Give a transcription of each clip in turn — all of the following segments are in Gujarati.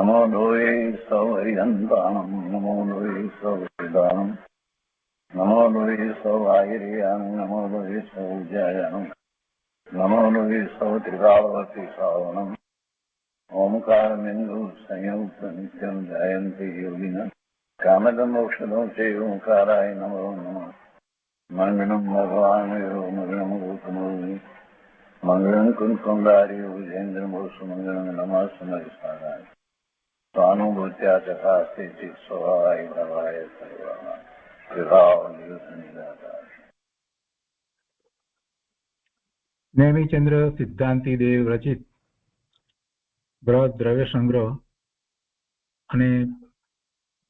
નમો લોહે સૌહરિહંતાણમ નમો લોહે સૌહરિદાનમ નમો લોહે સૌઆયર્યાણમ નમો લોહે સૌજ્યાયાણમ નમો લોહે સૌત્રિકાવતી શ્રાવણમ ઓમકારમેન્દુ સંયુક્ત નિત્યમ જયંતિ યોગિન કામદમોક્ષદો છે ઓંકારાય નમો નમઃ મંગળમ ભગવાન મંગળમ ગૌતમોર્મિ મંગળમ કુંકુંડાર્ય વિજેન્દ્રમો સુમંગળમ નમઃ સમયસારાય સ્વાનુભૂત્યા ચકાસ્તે સ્વભાવાય ભવાય સર્વમાં વિભાવ નિદાતા. નેમિચંદ્ર સિદ્ધાંતિ દેવ રચિત બૃહદ દ્રવ્ય સંગ્રહ અને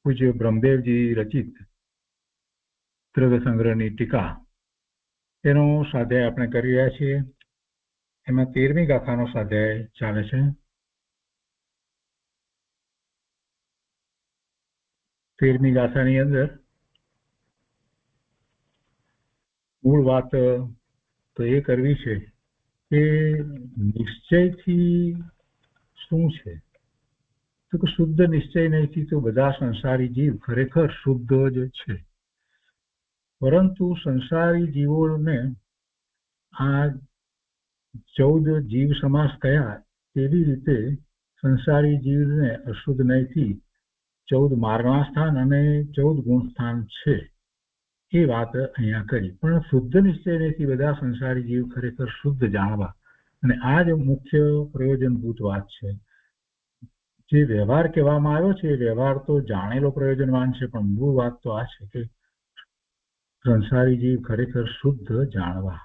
પૂજ્ય બ્રહ્મદેવજી રચિત દ્રવ્ય સંગ્રહની ટીકા તેનો સ્વાધ્યાય આપણે કરી રહ્યા છીએ. એમાં 13મી ગાથાનો સ્વાધ્યાય ચાલે છે. 13મી ગાથાની અંદર મૂળ વાત તો એ કરવી છે કે નિશ્ચયથી શું છે, તો કે શુદ્ધ નિશ્ચય નહીંથી તો બધા સંસારી જીવ ખરેખર શુદ્ધ જ છે. પરંતુ સંસારી જીવોને આ 14 જીવ સમાસ કયા તેવી રીતે સંસારી જીવને અશુદ્ધ નહીંથી 14 માર્ગના સ્થાન અને 14 ગુણ સ્થાન છે એ વાત અહીંયા કરી. પણ શુદ્ધ નિશ્ચય નહીંથી બધા સંસારી જીવ ખરેખર શુદ્ધ જાણવા, અને આ જ મુખ્ય પ્રયોજનભૂત વાત છે. જે વ્યવહાર કહેવામાં આવ્યો છે એ વ્યવહાર તો જાણેલો પ્રયોજનવાન છે, પણ મૂળ વાત તો આ છે કે સંસારી જીવ ખરેખર શુદ્ધ જાણવા.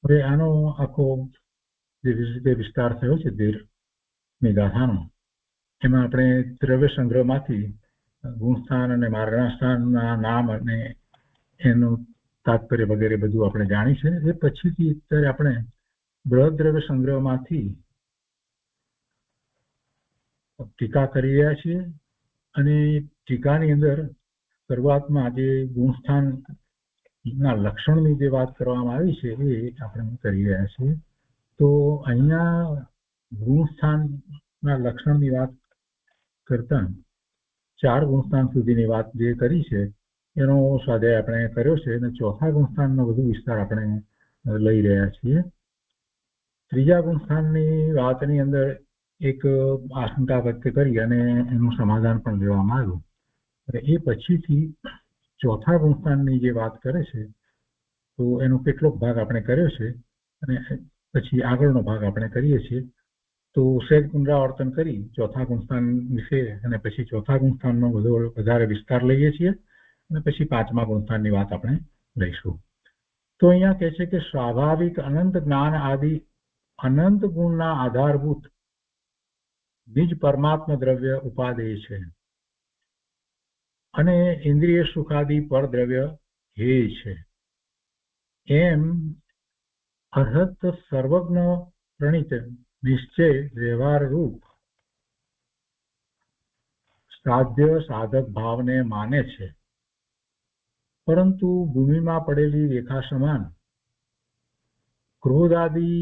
હવે આનો આખો જે રીતે વિસ્તાર થયો છે 13મી ગાથાનો, એમાં આપણે દ્રવ્ય સંગ્રહમાંથી ગુણસ્થાન અને માર્ગના સ્થાનના નામ અને એનું તાત્પર્ય વગેરે બધું આપણે જાણી છે. એ પછીથી અત્યારે આપણે બૃહદ દ્રવ્ય સંગ્રહમાંથી ટીકા કરી રહ્યા છીએ. અને ટીકાની અંદર શરૂઆતમાં જે ગુણસ્થાનના લક્ષણની જે વાત કરવામાં આવી છે એ આપણે કરી રહ્યા છીએ. તો અહીંયા ગુણસ્થાનના લક્ષણની વાત કરતા 4 ગુણસ્થાન સુધીની વાત જે કરી છે એનો સ્વાધ્યાય આપણે કર્યો છે, અને 4થા ગુણસ્થાનનો વધુ વિસ્તાર આપણે લઈ રહ્યા છીએ. 3જા ગુણસ્થાનની વાતની અંદર એક આશંકા વ્યક્ત કરી અને એનું સમાધાન પણ લેવામાં આવ્યું. અને એ પછીથી 4થા ગુણસ્થાનની જે વાત કરે છે તો એનો કેટલોક ભાગ આપણે કર્યો છે, અને પછી આગળનો ભાગ આપણે કરીએ છીએ. તો સહેજ પુનરાવર્તન કરી 4થા ગુણસ્થાન વિશે અને પછી 4થા ગુણસ્થાનનો વધારે વિસ્તાર લઈએ છીએ, અને પછી 5મા ગુણસ્થાનની વાત આપણે લઈશું. તો અહીંયા કહે છે કે સ્વાભાવિક અનંત જ્ઞાન આદિ અનંત ગુણના આધારભૂત નિજ પરમાત્મા દ્રવ્ય ઉપાદેય છે, અને ઇન્દ્રિય સુખાદિ પરદ્રવ્ય હેય છે. એમ અર્હત સર્વજ્ઞ પ્રણીત નિશ્ચય વ્યવહાર રૂપ સાધ્ય સાધક ભાવને માને છે. પરંતુ ભૂમિમાં પડેલી રેખા સમાન ક્રોધાદિ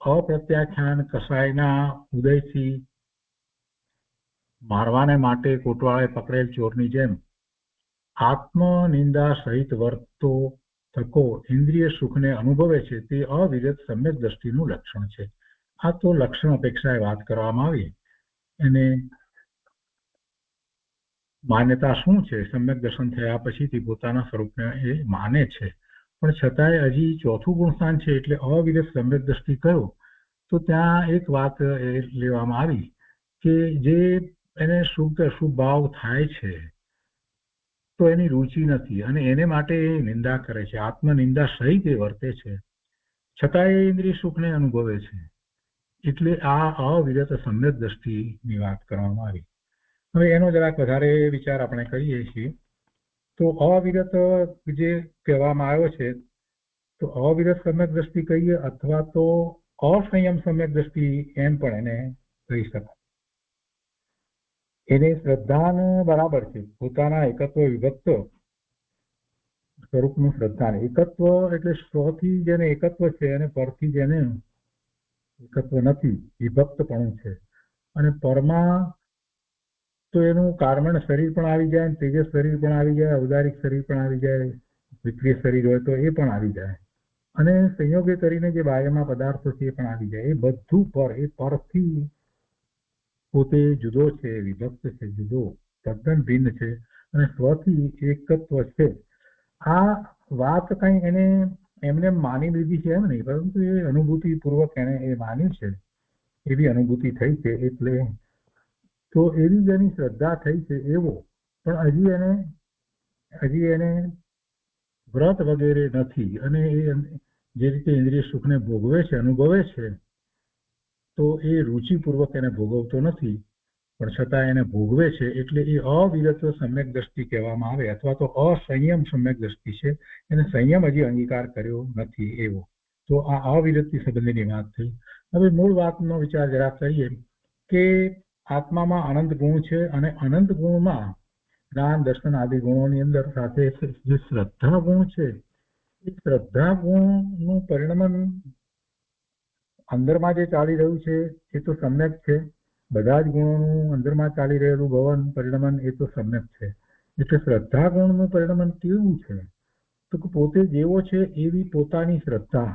અપ્રત્યાખ્યાન કસાયના ઉદયથી મારવાને માટે કોટવાળે પકડેલ ચોરની જેમ આત્મનિંદા સહિત વર્તો થકો ઇન્દ્રિય સુખને અનુભવે છે, તે અવિરત સમ્યક દ્રષ્ટિનું લક્ષણ છે. આ તો લક્ષણ અપેક્ષાએ વાત કરવામાં આવી. અને માન્યતા શું છે? સમ્યક દર્શન થયા પછીથી પોતાના સ્વરૂપને એ માને છે, પણ છતાંય હજી 4થું ગુણસ્થાન છે એટલે અવિરત સમ્યક દ્રષ્ટિ કરો. તો ત્યાં એક વાત એ લેવામાં આવી કે જે એને શુભ અશુભ ભાવ થાય છે તો એની રુચિ નથી, અને એને માટે એ નિંદા કરે છે, આત્મનિંદા સહિત એ વર્તે છે, છતાં એ ઇન્દ્રિય સુખને અનુભવે છે. એટલે આ અવિરત સમ્યક દ્રષ્ટિની વાત કરવામાં આવી. હવે એનો જરાક વધારે વિચાર આપણે કરીએ છીએ. તો અવિરત જે કહેવામાં આવ્યો છે તો અવિરત સમ્યક દ્રષ્ટિ કહીએ અથવા તો અસંયમ સમ્યક દ્રષ્ટિ એમ પણ એને કહી શકાય. એને શ્રદ્ધાન બરાબર છે, પોતાના એકત્વ વિભક્ત સ્વરૂપનું શ્રદ્ધાન. એકત્વ એટલે સ્વથી જેને એકત્વ છે અને પરથી જેને એકત્વ નથી, વિભક્તપણું છે. અને પરમાં તો એનું કાર્મણ શરીર પણ આવી જાય, તેજસ શરીર પણ આવી જાય, ઔદારિક શરીર પણ આવી જાય, વિક્રિય શરીર હોય તો એ પણ આવી જાય, અને સંયોગે કરીને જે બાહ્યમાં પદાર્થો છે એ પણ આવી જાય. એ બધું એ પરથી પોતે જુદો છે, વિભક્ત છે, જુદો તદ્દન ભિન્ન છે, અને સ્વથી એકત્વ છે. આ વાત કઈ એને એમને માની લીધી છે એમ નહીં, પરંતુ એ અનુભૂતિ પૂર્વક એને એ માન્યું છે, એવી અનુભૂતિ થઈ છે. એટલે તો એવી જ એની શ્રદ્ધા થઈ છે એવો, પણ હજી એને વ્રત વગેરે નથી, અને એ જે રીતે ઇન્દ્રિય સુખને ભોગવે છે, અનુભવે છે, તો એ રુચિપૂર્વક એને ભોગવતો નથી, પણ છતાં એને ભોગવે છે. એટલે એ અવિરત સમ્યક દ્રષ્ટિ કહેવામાં આવે, અથવા તો અસંયમ સમ્યક દ્રષ્ટિ છે. એને સંયમ હજી અંગીકાર કર્યો નથી એવો. તો આ અવિરતિ સંબંધીની વાત થઈ. હવે મૂળ વાતનો વિચાર જરા કરીએ કે આત્મામાં અનંત ગુણ છે, અને અનંત ગુણમાં જ્ઞાન દર્શન આદિ ગુણોની અંદર સાથે જે શ્રદ્ધા ગુણ છે, એ શ્રદ્ધા ગુણનું પરિણમન અંદરમાં જે ચાલી રહ્યું છે એ તો સમ્યક છે. બધા જ ગુણોનું અંદરમાં ચાલી રહેલું ભવન પરિણમન એ તો સમ્યક છે. એટલે શ્રદ્ધા ગુણનું પરિણમન કેવું છે? તો પોતે જેવો છે એવી પોતાની શ્રદ્ધા,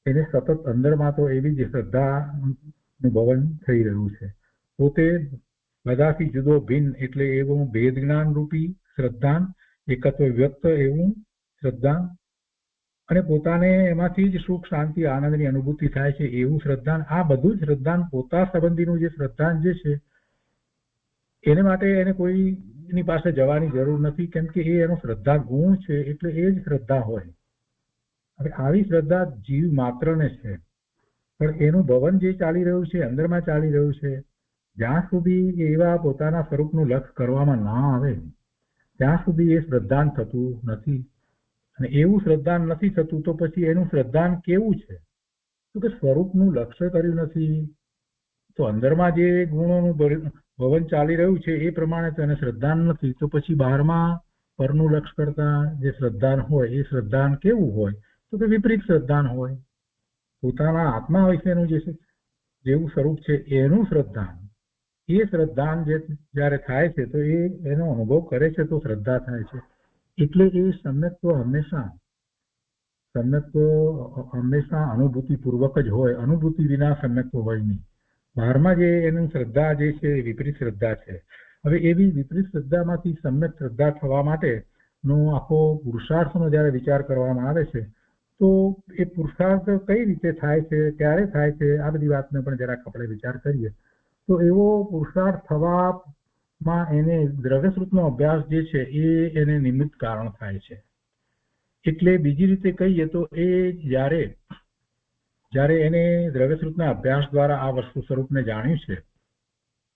એને સતત અંદરમાં તો એવી જ શ્રદ્ધાનું ભવન થઈ રહ્યું છે. પોતે બધાથી જુદો ભિન્ન, એટલે એવું ભેદ જ્ઞાન રૂપી શ્રદ્ધાન, એકત્વ વ્યક્ત એવું શ્રદ્ધાન, અને પોતાને એમાંથી જ સુખ શાંતિ આનંદની અનુભૂતિ થાય છે એવું શ્રદ્ધાન. આ બધું જ શ્રદ્ધાન પોતા સંબંધીનું જે શ્રદ્ધાન જે છે એને માટે એને કોઈની પાસે જવાની જરૂર નથી, કેમ કે એ એનો શ્રદ્ધા ગુણ છે, એટલે એ જ શ્રદ્ધા હોય. હવે આવી શ્રદ્ધા જીવ માત્રને છે, પણ એનું ભવન જે ચાલી રહ્યું છે, અંદરમાં ચાલી રહ્યું છે, જ્યાં સુધી એવા પોતાના સ્વરૂપનું લક્ષ કરવામાં ના આવે ત્યાં સુધી એ શ્રદ્ધાન થતું નથી. અને એવું શ્રદ્ધાન નથી થતું તો પછી એનું શ્રદ્ધાન કેવું છે? તો કે સ્વરૂપનું લક્ષ્ય કર્યું નથી, તો અંદરમાં જે ગુણોનું ભવન ચાલી રહ્યું છે એ પ્રમાણે તો એને શ્રદ્ધાન નથી, તો પછી બહારમાં પરનું લક્ષ કરતા જે શ્રદ્ધાન હોય એ શ્રદ્ધાન કેવું હોય? તો કે વિપરીત શ્રદ્ધાન હોય. પોતાના આત્મા વિશેનું જેવું સ્વરૂપ છે એનું શ્રદ્ધાન, એ શ્રદ્ધાન જે જયારે થાય છે તો એનો અનુભવ કરે છે તો શ્રદ્ધા થાય છે. એટલે એ સમ્યક્ત્વ હંમેશા અનુભૂતિ પૂર્વક જ હોય, અનુભૂતિ વિના સમ્યક્ત્વ હોય નહીં. બહારમાં જે એની શ્રદ્ધા જે છે એ વિપરીત શ્રદ્ધા છે. હવે એવી વિપરીત શ્રદ્ધામાંથી સમ્યક શ્રદ્ધા થવા માટેનો આખો પુરુષાર્થનો જયારે વિચાર કરવામાં આવે છે, તો એ પુરુષાર્થ કઈ રીતે થાય છે, ક્યારે થાય છે, આ બધી વાતને પણ જરાક આપણે વિચાર કરીએ. તો એવો પુરુષાર્થ થવામાં એને દ્રવ્યશ્રુતનો અભ્યાસ જે છે એને નિમિત્ત કારણ થાય છે. એટલે બીજી રીતે કહીએ તો એ જ્યારે એને દ્રવ્યશ્રુતના અભ્યાસ દ્વારા આ વસ્તુ સ્વરૂપને જાણ્યું છે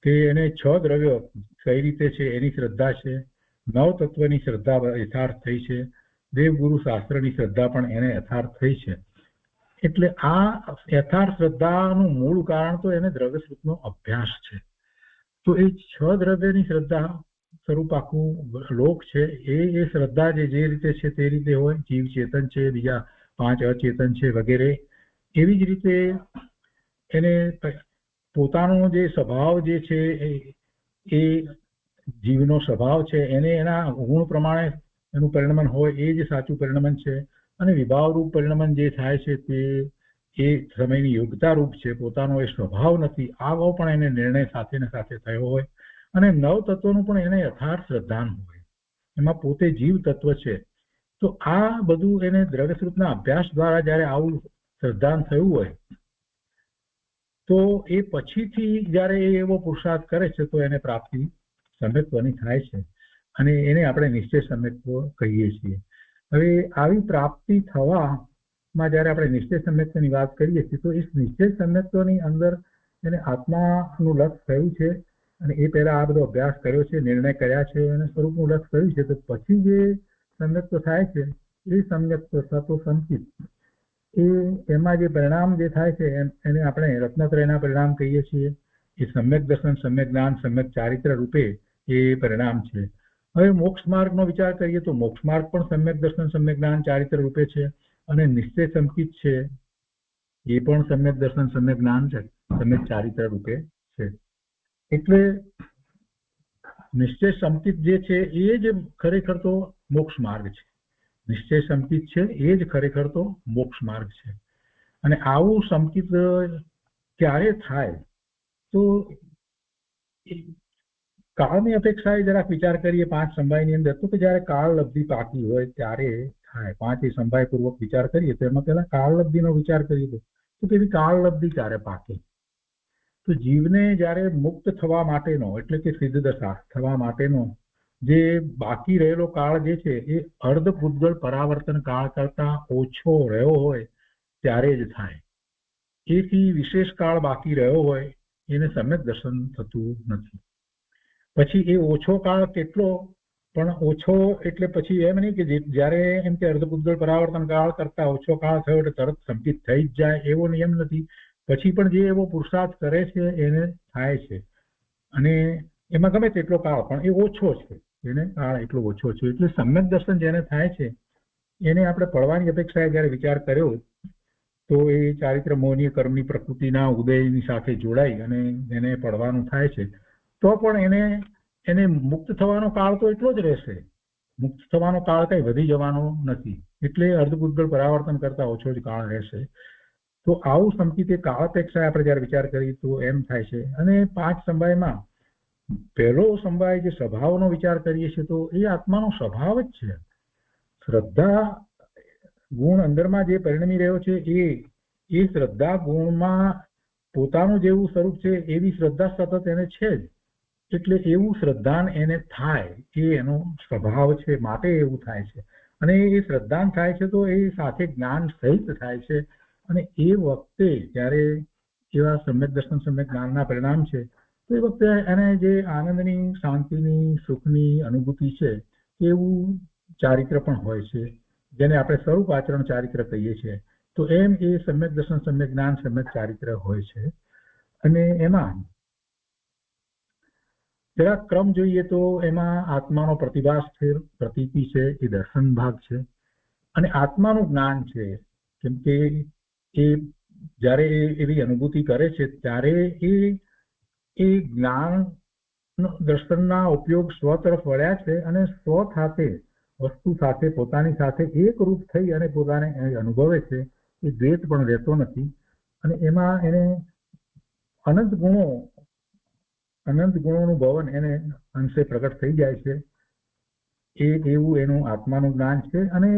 કે એને 6 દ્રવ્યો કઈ રીતે છે એની શ્રદ્ધા છે, 9 તત્વની શ્રદ્ધા યથાર્થ થઈ છે, દેવગુરુ શાસ્ત્રની શ્રદ્ધા પણ એને યથાર્થ થઈ છે. એટલે આ યથાર્થ શ્રદ્ધાનું મૂળ કારણ તો એને દ્રવ્યશ્રુતનો અભ્યાસ છે. તો એ 6 દ્રવ્યની શ્રદ્ધા સ્વરૂપ આખું લોક છે, એ શ્રદ્ધા જે રીતે છે તે રીતે હોય. જીવ ચેતન છે, બીજા 5 અચેતન છે વગેરે. એવી જ રીતે એને પોતાનો જે સ્વભાવ જે છે એ જીવનો સ્વભાવ છે, એને એના ગુણ પ્રમાણે એનું પરિણમન હોય, એ જ સાચું પરિણમન છે. અને વિભાવરૂપ પરિણમન જે થાય છે તે એ સમયની યોગ્યતા રૂપ છે, પોતાનો એ સ્વભાવ નથી. આવો પણ એને નિર્ણય સાથે ને સાથે થયો હોય. અને 9 તત્વનું પણ એને યથાર્થ શ્રદ્ધાન હોય, એમાં પોતે જીવ તત્વ છે. તો આ બધું એને દ્રવ્યશ્રુતના અભ્યાસ દ્વારા જયારે આવું શ્રદ્ધાન થયું હોય, તો એ પછીથી જયારે એવો પુરુષાર્થ કરે છે તો એને પ્રાપ્તિ સમ્યક્ત્વની થાય છે, અને એને આપણે નિશ્ચય સમ્યક્ત્વ કહીએ છીએ. હવે આવી પ્રાપ્તિ થવામાં જયારે આપણે નિશ્ચય સમ્યક્ત્વની વાત કરીએ છીએ, તો એ નિશ્ચય સમ્યક્ત્વની અંદર એને આત્માનું લક્ષ થયું છે, અને એ પહેલા આ બધો અભ્યાસ કર્યો છે, નિર્ણય કર્યા છે, અને સ્વરૂપનું લક્ષ થયું છે. તો પછી જે સમ્યક્ત્વ થાય છે એ સમ્યક્ત્વ સતો સંચિત, એમાં જે પરિણામ જે થાય છે એને આપણે રત્નત્રયના પરિણામ કહીએ છીએ. એ સમ્યક દર્શન, સમ્યક જ્ઞાન, સમ્યક ચારિત્ર રૂપે એ પરિણામ છે. હવે મોક્ષ માર્ગનો વિચાર કરીએ તો મોક્ષ માર્ગ પણ સમ્યક દર્શન, સમ્યક જ્ઞાન, ચારિત્ર રૂપે છે, અને નિશ્ચય સંચિત છે એ પણ સમ્યક દર્શન, સમ્યક જ્ઞાન છે, સમ્યક ચારિત્ર રૂપે છે. એટલે નિશ્ચય સંકિત જે છે એ જ ખરેખર તો મોક્ષ માર્ગ છે. નિશ્ચય સંકિત છે એ જ ખરેખર તો મોક્ષ માર્ગ છે. અને આવું સંકિત ક્યારે થાય તો કાળની અપેક્ષાએ જરાક વિચાર કરીએ 5 સંભાયની અંદર, તો કે જયારે કાળ લબ્ધિ પાકી હોય ત્યારે થાય. 5 સંભાય પૂર્વક વિચાર કરીએ તો એમાં પહેલા કાળ લબ્ધિનો વિચાર કરીએ તો કે કાળ લબ્ધિ ક્યારે પાકે? તો જીવને જયારે મુક્ત થવા માટેનો એટલે કે સિદ્ધ દશા થવા માટેનો જે બાકી રહેલો કાળ જે છે એ અર્ધ પૂતગળ પરાવર્તન કાળ કરતા ઓછો રહ્યો હોય ત્યારે જ થાય. એથી વિશેષ કાળ બાકી રહ્યો હોય એને સમ્યક દર્શન થતું નથી. પછી એ ઓછો કાળ કેટલો, પણ ઓછો એટલે પછી એમ નહીં કે જયારે એમ કે અર્ધ પૂતગળ પરાવર્તન કાળ કરતા ઓછો કાળ થયો એટલે તરત સંકિત થઈ જ જાય એવો નિયમ નથી. પછી પણ જે એવો પુરુષાર્થ કરે છે એને થાય છે. અને એમાં ગમે તેટલો કાળ પણ એ ઓછો છે, એને કાળ એટલો ઓછો છે. એટલે સમ્યક દર્શન જેને થાય છે એને આપણે પડવાની અપેક્ષાએ જયારે વિચાર કર્યો તો એ ચારિત્ર મોહનીય કર્મની પ્રકૃતિના ઉદયની સાથે જોડાઈ અને એને પડવાનું થાય છે. તો પણ એને મુક્ત થવાનો કાળ તો એટલો જ રહેશે. મુક્ત થવાનો કાળ કઈ વધી જવાનો નથી. એટલે અર્ધપૂતગળ પરાવર્તન કરતા ઓછો જ કાળ રહેશે. તો આવું સંકિત કાળ અપેક્ષાએ આપણે જયારે વિચાર કરીએ તો એમ થાય છે. અને 5 સંભાયમાં પહેલો સંભાય જે સ્વભાવનો વિચાર કરીએ છીએ તો એ આત્માનો સ્વભાવ જ છે. શ્રદ્ધા ગુણ અંદરમાં જે પરિણમી રહ્યો છે એ શ્રદ્ધા ગુણમાં પોતાનું જેવું સ્વરૂપ છે એવી શ્રદ્ધા સતત એને છે જ. એટલે એવું શ્રદ્ધાન એને થાય એ એનો સ્વભાવ છે, માટે એવું થાય છે. અને એ શ્રદ્ધાન થાય છે તો એ સાથે જ્ઞાન સહિત થાય છે. અને એ વખતે જયારે એવા સમ્યક દર્શન સમ્યક જ્ઞાનના પરિણામ છે તો એ વખતે એને જે આનંદની, શાંતિની, સુખની અનુભૂતિ છે એવું ચારિત્ર પણ હોય છે, જેને આપણે સ્વરૂપ આચરણ ચારિત્ર કહીએ છીએ. તો એમ એ સમ્યક દર્શન સમ્યક જ્ઞાન સમ્યક ચારિત્ર હોય છે. અને એમાં જરા ક્રમ જોઈએ તો એમાં આત્માનો પ્રતિભાસ છે, પ્રતીતિ છે, એ દર્શન ભાગ છે. અને આત્માનું જ્ઞાન છે, કેમ કે એ જયારે એવી અનુભૂતિ કરે છે ત્યારે એ જ્ઞાન દર્શનના ઉપયોગ સ્વ તરફ વળ્યા છે અને સ્વ સાથે વસ્તુ સાથે પોતાની સાથે એકરૂપ થઈ અને પોતાને અનુભવે છે. એ દ્વૈત પણ રહેતો નથી. અને એમાં એને અનંત ગુણોનું ભવન એને અંશે પ્રગટ થઈ જાય છે. એવું એનું આત્માનું જ્ઞાન છે. અને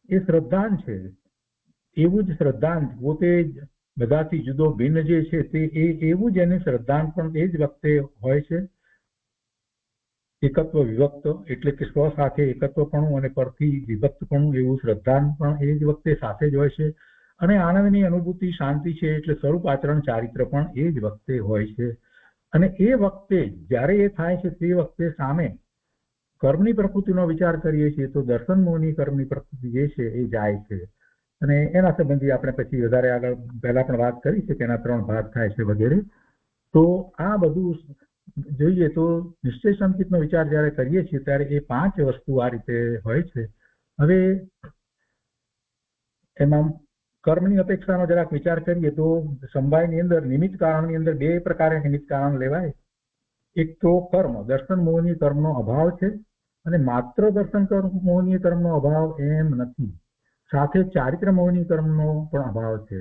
એ શ્રદ્ધાન છે. એવું જ શ્રદ્ધાન પોતે બધાથી જુદો ભિન્ન જે છે તે એવું જ એની શ્રદ્ધાન પણ એ જ વખતે હોય છે. એકત્વ વિભક્ત એટલે કે સ્વ સાથે એકત્વપણું અને પરથી વિભક્તપણું એવું શ્રદ્ધાન પણ એ જ વખતે સાથે જ હોય છે. અને આનંદની અનુભૂતિ, શાંતિ છે એટલે સ્વરૂપ આચરણ ચારિત્ર પણ એ જ વખતે હોય છે. અને એ વખતે જ્યારે એ થાય છે તે વખતે સામે કર્મની પ્રકૃતિનો વિચાર કરીએ છીએ તો દર્શન મોહની કર્મની પ્રકૃતિ જે છે એ જાય છે. અને એના સંબંધી આપણે પછી વધારે આગળ પહેલા પણ વાત કરી છે કે એના 3 ભાગ થાય છે વગેરે. તો આ બધું જોઈએ તો નિશ્ચય સંકિતનો વિચાર જયારે કરીએ છીએ ત્યારે એ 5 વસ્તુ આ રીતે હોય છે. હવે એમાં કર્મની અપેક્ષાનો જરાક વિચાર કરીએ તો સંભાયની અંદર નિમિત્ત કારણની અંદર 2 પ્રકારે નિમિત્ત કારણ લેવાય. એક તો કર્મ દર્શન મોહની કર્મનો અભાવ છે અને માત્ર દર્શન મોહની કર્મનો અભાવ એમ નથી, સાથે ચારિત્ર મોહની કર્મનો પણ અભાવ છે.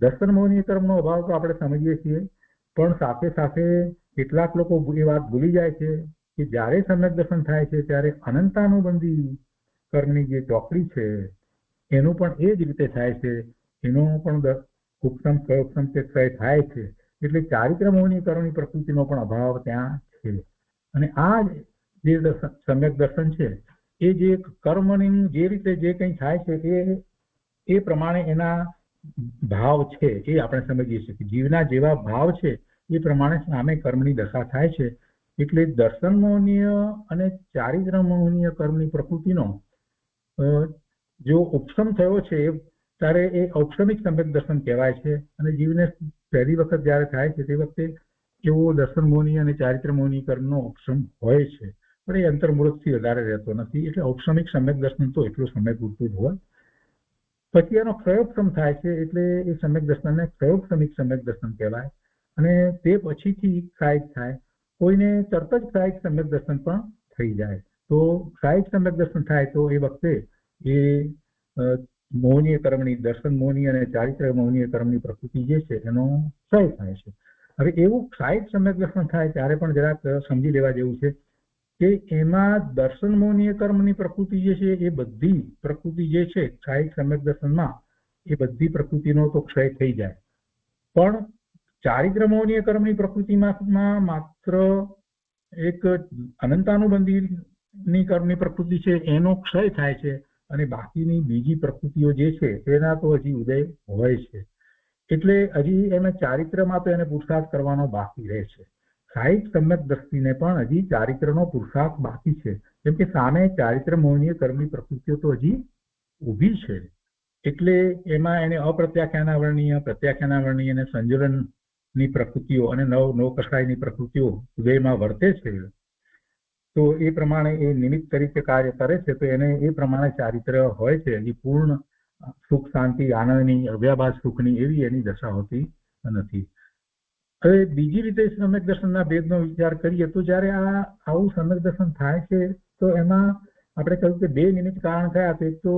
દર્શન મોહની કર્મનો અભાવ તો આપણે સમજીએ છીએ, પણ સાથે સાથે કેટલાક લોકો એ વાત ભૂલી જાય છે કે જ્યારે સમ્યક દર્શન થાય છે ત્યારે અનંતાનુબંધી કર્મની જે ચોકડી છે એનું પણ એ જ રીતે થાય છે. એનો પણ ઉપસમ પ્રયોગસમ કે થાય છે. એટલે ચારિત્ર મોહની કર્મની પ્રકૃતિનો પણ અભાવ ત્યાં છે. અને આ જે સમ્યક દર્શન છે એ જે કર્મની જે રીતે જે કંઈ થાય છે એ પ્રમાણે એના ભાવ છે એ આપણે સમજીએ છીએ કે જીવના જેવા ભાવ છે એ પ્રમાણે સામે કર્મની દશા થાય છે. એટલે દર્શન મોહનીય અને ચારિત્ર મોહનીય કર્મની પ્રકૃતિનો જો ઉપશમ થયો છે ત્યારે એ ઔપસમિક સમ્યક દર્શન કહેવાય છે. અને જીવને પહેલી વખત જયારે થાય છે તે વખતે એવો દર્શન મોહની અને ચારિત્ર મોહની કર્મનો ઉપશમ હોય છે, પણ એ અંતર્મુહૂર્તથી વધારે રહેતો નથી. એટલે ઔપસમિક સમ્યક દર્શન તો એટલો સમય પૂરતું જ હોય. પછી એનો પ્રયોગક્ષમ થાય છે એટલે એ સમ્યક દર્શનને પ્રયોગક્ષમિક સમ્યક દર્શન કહેવાય. અને તે પછીથી થાય. કોઈને તરત જ ક્ષાયિક સમ્યક દર્શન પણ થઈ જાય. તો ક્ષાયિક સમ્યક દર્શન થાય તો એ વખતે એ મોહનીય કર્મની, દર્શન મોહની અને ચારિત્ર મોહનીય કર્મની પ્રકૃતિ જે છે એનો ક્ષય થાય છે. હવે એવું ક્ષાયિક સમ્યક દર્શન થાય ત્યારે પણ જરાક સમજી લેવા જેવું છે કે એમાં દર્શન મોહનીય કર્મની પ્રકૃતિ જે છે એ બધી પ્રકૃતિ જે છે ક્ષાયિક સમ્યક દર્શનમાં એ બધી પ્રકૃતિનો તો ક્ષય થઈ જાય, પણ ચારિત્ર મોહનીય કર્મની પ્રકૃતિમાં માત્ર એક અનંતાનુબંધીની કર્મની પ્રકૃતિ છે એનો ક્ષય થાય છે, અને બાકીની બીજી પ્રકૃતિઓ જે છે એના તો હજી ઉદય હોય છે. એટલે હજી એને ચારિત્રમાં તો એને પુરુષાર્થ કરવાનો બાકી રહે છે. ક્ષાયિક સમ્યક દ્રષ્ટિને પણ હજી ચારિત્રનો પુરુષાર્થ બાકી છે, કેમ કે સામે ચારિત્ર મોહનીય કર્મની પ્રકૃતિઓ તો હજી ઊભી છે. એટલે એમાં એને અપ્રત્યાખ્યાનાવર્ણીય, પ્રત્યાખ્યાનાવર્ણીય અને સંજ્વલનની પ્રકૃતિઓ અને નવકષાયની પ્રકૃતિઓ ઉદયમાં વર્તે છે. તો એ પ્રમાણે એ નિમિત્ત તરીકે કાર્ય કરે છે, તો એને એ પ્રમાણે ચારિત્ર હોય છે. હજી પૂર્ણ સુખ, શાંતિ, આનંદની, અવ્યાભાસ સુખની એવી એની દશા હોતી નથી. હવે બીજી રીતે સમ્યક દર્શનના ભેદનો વિચાર કરીએ તો જ્યારે આવું સમ્યક દર્શન થાય છે તો એમાં આપણે કહ્યું કે બે નિમિત્ત કારણ થયા. એક તો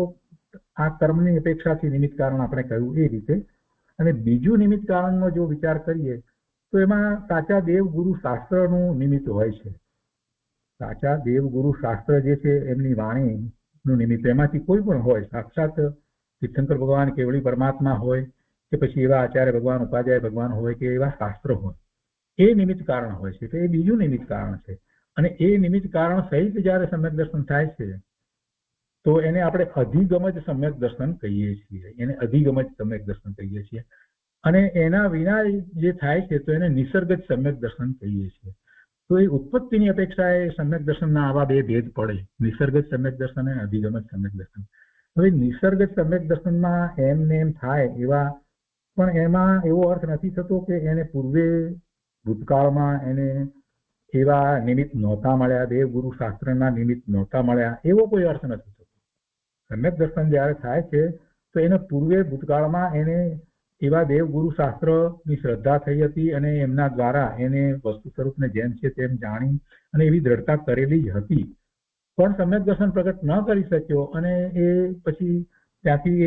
આ કર્મની અપેક્ષાથી નિમિત્ત કારણ આપણે કહ્યું એ રીતે, અને બીજું નિમિત્ત કારણનો જો વિચાર કરીએ તો એમાં સાચા દેવ ગુરુ શાસ્ત્રનું નિમિત્ત હોય છે. સાચા દેવ ગુરુ શાસ્ત્ર જે છે એમની વાણીનું નિમિત્ત, એમાંથી કોઈ પણ હોય, સાક્ષાત તીર્થંકર ભગવાન, કેવળી પરમાત્મા હોય કે પછી એવા આચાર્ય ભગવાન, ઉપાધ્યાય ભગવાન હોય કે એવા શાસ્ત્ર હોય, એ નિમિત્ત કારણ હોય છે. તો એ બીજું નિમિત્ત કારણ છે, અને એ નિમિત્ત કારણ સહિત જયારે સમ્યક દર્શન થાય છે તો એને આપણે અધિગમજ સમ્યક દર્શન કહીએ છીએ. એને અધિગમજ સમ્યક દર્શન કહીએ છીએ. અને એના વિના જે થાય છે તો એને નિસર્ગજ સમ્યક દર્શન કહીએ છીએ. તો એ ઉત્પત્તિની અપેક્ષાએ સમ્યક દર્શનના આવા બે ભેદ પડે, નિસર્ગજ સમ્યક દર્શન અને અધિગમજ સમ્યક દર્શન. હવે નિસર્ગજ સમ્યક દર્શનમાં એમ થાય એવા, પણ એમાં એવો અર્થ નથી થતો કે એને પૂર્વે ભૂતકાળમાં એને એવા નિમિત્ત નહોતા મળ્યા, દેવ ગુરુ શાસ્ત્રના નિમિત્ત નહોતા મળ્યા, એવો કોઈ અર્થ નથી થતો. સમ્યક દર્શન જયારે થાય છે તો એને પૂર્વે ભૂતકાળમાં એને એવા દેવ ગુરુ શાસ્ત્રની શ્રદ્ધા થઈ હતી અને એમના દ્વારા એને વસ્તુ સ્વરૂપને જેમ છે તેમ જાણી અને એવી દ્રઢતા કરેલી જ હતી, પણ સમ્યક દર્શન પ્રગટ ન કરી શક્યો અને એ પછી ત્યાંથી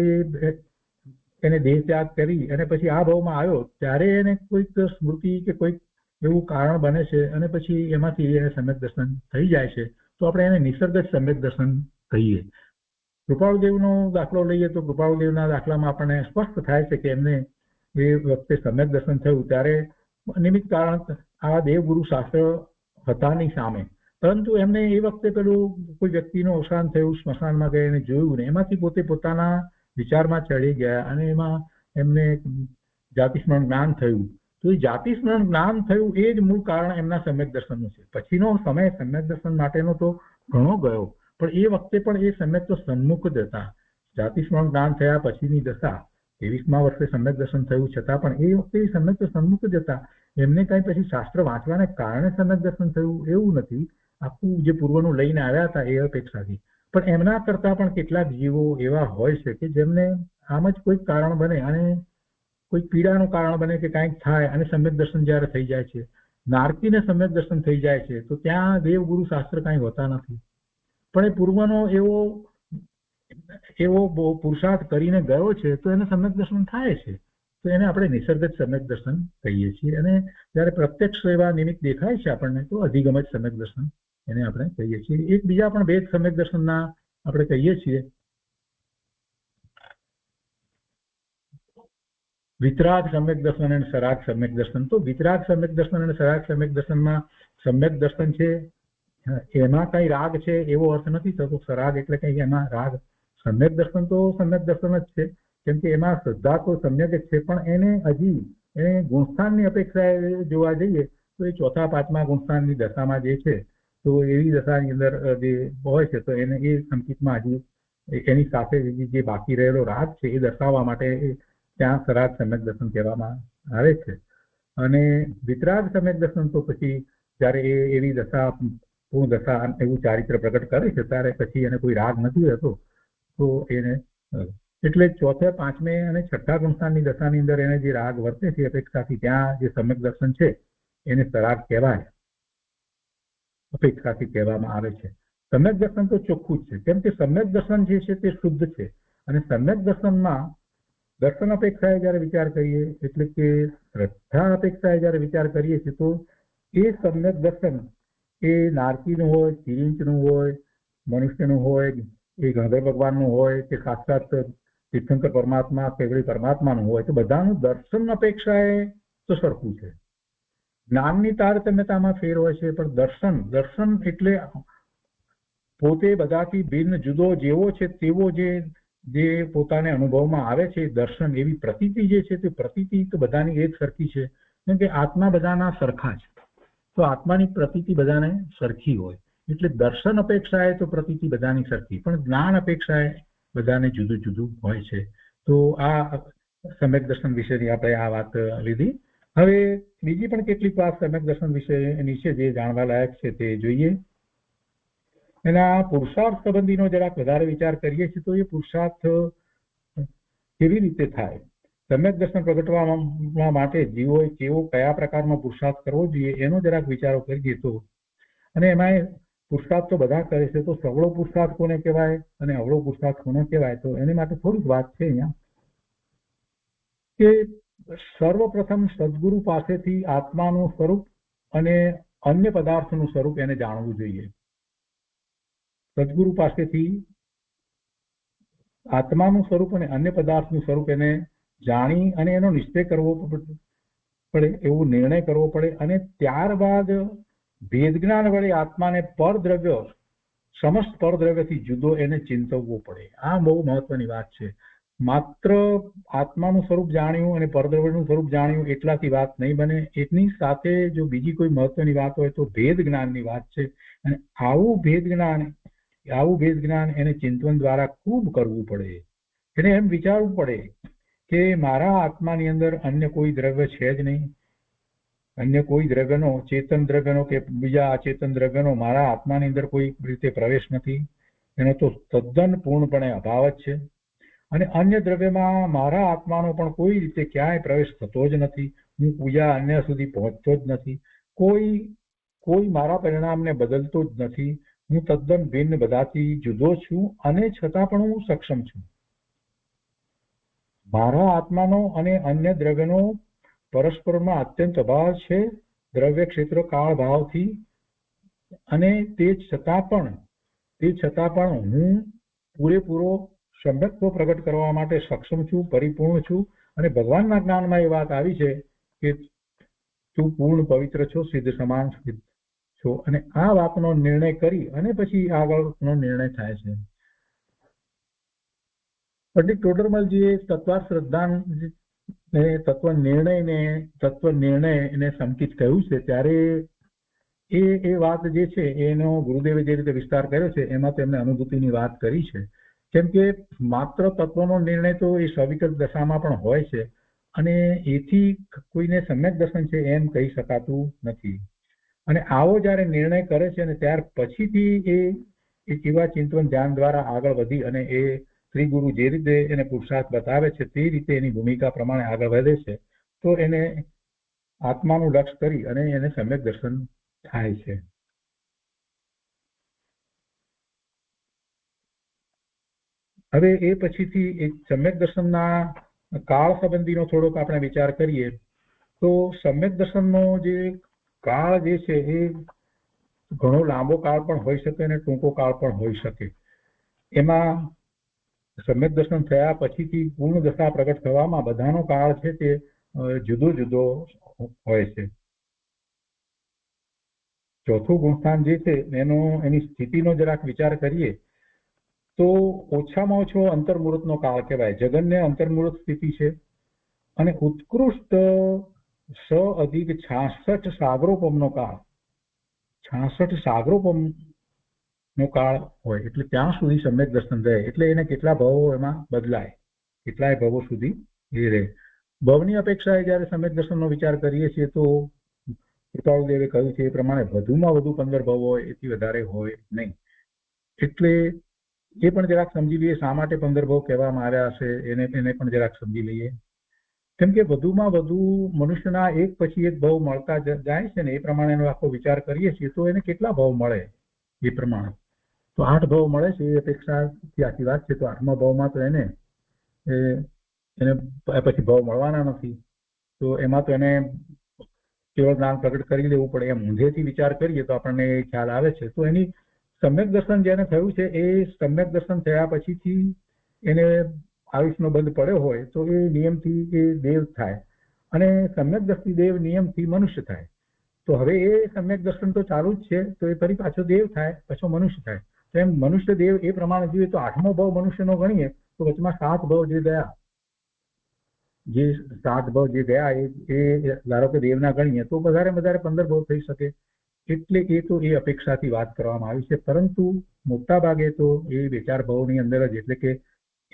એને દેહ ત્યાગ કરી અને પછી આ ભાવમાં આવ્યો ત્યારે એને કોઈક સ્મૃતિ કે કોઈક એવું કારણ બને છે અને પછી એમાંથી એને સમ્યક દર્શન થઈ જાય છે. તો આપણે એને નિસર્ગજ સમ્યક દર્શન કહીએ. કૃપાળુદેવનો દાખલો લઈએ તો કૃપાળુદેવના દાખલામાં આપણને સ્પષ્ટ થાય છે કે એમને એ વખતે સમ્યક દર્શન થયું ત્યારે નિમિત્ત કારણ આ દેવગુરુ શાસ્ત્ર હતાની સામે, પરંતુ એમને એ વખતે પેલું કોઈ વ્યક્તિનું અવસાન થયું, સ્મશાનમાં ગયા એને જોયું ને એમાંથી પોતે પોતાના વિચારમાં ચડી ગયા અને એમાં એમને જાતિસ્મરણ જ્ઞાન થયું. તો એ જાતિસ્મરણ જ્ઞાન થયું એ જ મૂળ કારણ એમના સમ્યક દર્શનનું છે. પછીનો સમય સમ્યક દર્શન માટેનો તો ઘણો ગયો, પણ એ વખતે પણ એ સમ્યક તો સન્મુખ જ હતા. જાતિસ્મરણ જ્ઞાન થયા પછીની દશા 23મા વર્ષે સમ્યક દર્શન થયું છતાં પણ એ વખતે એ સમ્યક તો સન્મુખ જ હતા. એમને કઈ પછી શાસ્ત્ર વાંચવાને કારણે સમ્યક દર્શન થયું એવું નથી. આખું જે પૂર્વનું લઈને આવ્યા હતા એ અપેક્ષાથી. પણ એમના કરતા પણ કેટલાક જીવો એવા હોય છે કે જેમને આમ જ કોઈક કારણ બને અને કોઈ પીડાનું કારણ બને કે કાંઈક થાય અને સમ્યક દર્શન જયારે થઈ જાય છે, નારકીને સમ્યક દર્શન થઈ જાય છે, તો ત્યાં દેવ ગુરુ શાસ્ત્ર કાંઈ હોતા નથી, પણ એ પૂર્વનો એવો પુરુષાર્થ કરીને ગયો છે તો એને સમ્યક દર્શન થાય છે. તો એને આપણે નિસર્ગજ સમ્યક દર્શન કહીએ છીએ. અને જયારે પ્રત્યક્ષ એવા નિમિત્ત દેખાય છે આપણને તો અધિગમજ સમ્યક દર્શન એને આપણે કહીએ છીએ. એક બીજા પણ ભેદ સમ્યક દર્શનના આપણે કહીએ છીએ, વિતરાગ સમ્યક દર્શન અને સરાગ સમ્યક દર્શન. તો વિતરાગ સમ્યક દર્શન અને સરાગ સમ્યક દર્શનમાં સમ્યક દર્શન છે એમાં કઈ રાગ છે એવો અર્થ નથી થતો. સરાગ એટલે કઈ એમાં રાગ, સમ્યક દર્શન તો સમ્યક દર્શન જ છે, કેમ કે એમાં શ્રદ્ધા તો સમ્યક જ છે, પણ એને ગુણસ્થાનની અપેક્ષાએ જોવા જઈએ તો એ 4થા 5મા ગુણસ્થાનની દશામાં જે છે તો એવી દશાની અંદર જે હોય છે તો એને એ સંકિતમાં હજી એની સાથે જે બાકી રહેલો રાગ છે એ દર્શાવવા માટે ત્યાં સરાગ સમ્યક દર્શન કહેવામાં આવે છે. અને વિતરાગ સમ્યક દર્શન તો પછી જયારે એ એવી દશા પૂર્ણ દશા એવું ચારિત્ર પ્રગટ કરે છે ત્યારે પછી એને કોઈ રાગ નથી રહેતો, તો એને એટલે 4થે 5મે અને 6ઠ્ઠા ગુણસ્થાનની દશાની અંદર એને જે રાગ વર્તે છે અપેક્ષાથી ત્યાં જે સમ્યક દર્શન છે એને સરાગ કહેવાય. અપેક્ષાથી કહેવામાં આવે છે. સમ્યક દર્શન તો ચોખ્ખું જ છે, કેમ કે સમ્યક દર્શન જે છે તે શુદ્ધ છે. અને સમ્યક દર્શનમાં દર્શન અપેક્ષાએ જયારે વિચાર કરીએ, એટલે કે શ્રદ્ધા અપેક્ષાએ જયારે વિચાર કરીએ છીએ, તો એ સમ્યક દર્શન એ નારકીનું હોય, ચિરિંચનું હોય, મનુષ્યનું હોય, એ ગણધર ભગવાનનું હોય, કે સાક્ષાત તીર્થંકર પરમાત્મા કે પરમાત્માનું હોય, તો બધાનું દર્શન અપેક્ષાએ તો સરખું છે. જ્ઞાનની તારતમ્યતામાં ફેર હોય છે, પણ દર્શન એટલે પોતે બધાથી ભિન્ન જુદો જેવો છે તેવો જે પોતાને અનુભવમાં આવે છે દર્શન. એવી પ્રતીતિ જે છે તે પ્રતીતિ તો બધાની એક સરખી છે, કેમ કે આત્મા બધાના સરખા છે, તો આત્માની પ્રતીતિ બધાને સરખી હોય. એટલે દર્શન અપેક્ષાએ તો પ્રતીતિ બધાની સરખી, પણ જ્ઞાન અપેક્ષાએ બધાને જુદું જુદું હોય છે. તો આ સમ્યક દર્શન વિશેની આપણે આ વાત લીધી. હવે બીજી પણ કેટલીક વાત સમ્યક દર્શન વિશેની છે જે જાણવા લાયક છે તે જોઈએ. એના પુરુષાર્થ સંબંધીનો જરાક વધારે વિચાર કરીએ છીએ, તો એ પુરુષાર્થ કેવી રીતે થાય, સમ્યક દર્શન પ્રગટવા માટે જીવોએ કયા પ્રકારનો પુરુષાર્થ કરવો જોઈએ એનો જરાક વિચારો કરીએ તો. અને એમાં પુરુષાર્થ તો બધા કરે છે, તો સવળો પુરુષાર્થ કોને કહેવાય અને અવળો પુરુષાર્થ કોને કહેવાય, તો એની માટે થોડીક વાત છે અહીંયા. કે સર્વપ્રથમ સદગુરુ પાસેથી આત્માનું સ્વરૂપ અને અન્ય પદાર્થનું સ્વરૂપ એને જાણવું જોઈએ. સદગુરુ પાસેથી આત્માનું સ્વરૂપ અને અન્ય પદાર્થનું સ્વરૂપ એને જાણી અને એનો નિશ્ચય કરવો પડે, એવો નિર્ણય કરવો પડે. અને ત્યારબાદ ભેદ જ્ઞાન વડે આત્માને પરદ્રવ્ય સમસ્ત પરદ્રવ્યથી જુદો એને ચિંતવવો પડે. આ બહુ મહત્વની વાત છે. માત્ર આત્માનું સ્વરૂપ જાણ્યું અને પરદ્રવ્યનું સ્વરૂપ જાણ્યું એટલાથી વાત નહીં બને. એની સાથે જો બીજી કોઈ મહત્વની વાત હોય તો ભેદ જ્ઞાનની વાત છે. અને આવું ભેદ જ્ઞાન એને ચિંતન દ્વારા ખૂબ કરવું પડે. એને એમ વિચારવું પડે કે મારા આત્માની અંદર અન્ય કોઈ દ્રવ્ય છે જ નહીં, અન્ય કોઈ દ્રવ્યનો, ચેતન દ્રવ્યનો કે બીજા અચેતન દ્રવ્યનો મારા આત્માની અંદર કોઈ રીતે પ્રવેશ નથી. એનો તો તદ્દન પૂર્ણપણે અભાવ જ છે. અને અન્ય દ્રવ્યમાં મારા આત્માનો પણ કોઈ રીતે ક્યાંય પ્રવેશ થતો જ નથી. હું પૂજા અન્ય સુધી પહોંચતો જ નથી. કોઈ મારા પરિણામને બદલતો જ નથી. હું તદ્દન ભિન્ન બધાથી જુદો છું, અને છતાં પણ હું સક્ષમ છું. મારા આત્માનો અને અન્ય દ્રવ્યનો પરસ્પરમાં અત્યંત અભાવ છે, દ્રવ્ય ક્ષેત્ર કાળ ભાવથી. અને તે છતાં પણ હું પૂરેપૂરો સમ્યક્ત્વ પ્રગટ કરવા માટે સક્ષમ છું, પરિપૂર્ણ છું. અને ભગવાનના જ્ઞાનમાં એ વાત આવી છે કે તું પૂર્ણ પવિત્ર છો, સિદ્ધ સમાન છો. અને આ વાતનો નિર્ણય કરી અને પછી આગળનો નિર્ણય થાય છે. પંડિત ટોડરમલજીએ તત્વાર્થ શ્રદ્ધા તત્વ નિર્ણય એને સંકિત કહ્યું છે, ત્યારે એ વાત જે છે એનો ગુરુદેવે જે રીતે વિસ્તાર કર્યો છે એમાં તેમને અનુભૂતિની વાત કરી છે. કેમ કે માત્ર તત્વનો નિર્ણય તો એ સવિકલ્પ દશામાં પણ હોય છે, અને એથી કોઈને સમ્યક દર્શન છે એમ કહી શકાતું નથી. અને આવો જયારે નિર્ણય કરે છે અને ત્યાર પછીથી એ એવા ચિંતન ધ્યાન દ્વારા આગળ વધી અને એ શ્રી ગુરુ જે રીતે એને પુરુષાર્થ બતાવે છે તે રીતે એની ભૂમિકા પ્રમાણે આગળ વધે છે, તો એને આત્માનું લક્ષ્ય કરી અને એને સમ્યક દર્શન થાય છે. હવે એ પછીથી એક સમ્યક દર્શનના કાળ સંબંધીનો થોડોક આપણે વિચાર કરીએ તો સમ્યક દર્શનનો જે કાળ જે છે એ ઘણો લાંબો કાળ પણ હોઈ શકે અને ટૂંકો કાળ પણ હોઈ શકે. એમાં સમ્યક દર્શન થયા પછીથી પૂર્ણ દશા પ્રગટ થવામાં બધાનો કાળ છે તે જુદો જુદો હોય છે. ચોથું ગુણસ્થાન જે છે એની સ્થિતિનો જરાક વિચાર કરીએ તો ઓછામાં ઓછો અંતર્મુહૂર્તનો કાળ કહેવાય. જગન્ય અંતર્મુહૂર્ત સ્થિતિ છે. અને ઉત્કૃષ્ટ 100+66 સાગરોપમનો કાળ, 66 સાગરોપમનો કાળ હોય. એટલે ત્યાં સુધી સમ્યક દર્શન રહે. એટલે એને કેટલા ભાવો એમાં બદલાય, કેટલાય ભાવો સુધી એ રહે. ભાવની અપેક્ષાએ જયારે સમ્યક દર્શનનો વિચાર કરીએ છીએ તો કૃપાળુદેવે કહ્યું છે એ પ્રમાણે વધુમાં વધુ 15 ભાવ હોય, એથી વધારે હોય નહીં. એટલે એ પણ જરાક સમજી લઈએ શા માટે 15 ભાવ કહેવામાં આવ્યા હશે, એને પણ જરાક સમજી લઈએ. કેમ કે વધુમાં વધુ મનુષ્યના એક પછી એક ભાવ મળતા જાય છે ને, એ પ્રમાણેનો આખો વિચાર કરીએ છીએ તો એને કેટલા ભાવ મળે એ પ્રમાણે. તો 8 ભાવ મળે છે એ અપેક્ષાથી આખી વાત છે. તો 8મા ભાવમાં તો એને પછી ભાવ મળવાના નથી. તો એમાં તો એને કેવળ જ્ઞાન પ્રગટ કરી લેવું પડે. એમ ઊંધેથી વિચાર કરીએ તો આપણને ખ્યાલ આવે છે. તો એની સમ્યક દર્શન જેને થયું છે એ સમ્યક દર્શન થયા પછીથી એને આયુષનો બંધ પડ્યો હોય તો એ નિયમથી એ દેવ થાય, અને સમ્યક દ્રષ્ટિ દેવ નિયમથી મનુષ્ય થાય. તો હવે એ સમ્યક દર્શન તો ચાલુ જ છે, તો એ ફરી પાછો દેવ થાય, પાછો મનુષ્ય થાય. તો એમ મનુષ્ય દેવ એ પ્રમાણે જોઈએ તો 8મો ભાવ મનુષ્યનો ગણીએ તો વચમાં 7 ભાવ જે ગયા, જે 7 ભાવ જે ગયા એ ધારો કે દેવના ગણીએ તો વધારે 15 ભાવ થઈ શકે. એટલે એ તો એ અપેક્ષાથી વાત કરવામાં આવી છે. પરંતુ મોટા ભાગે તો એ 2-4 ભાવની અંદર જ, એટલે કે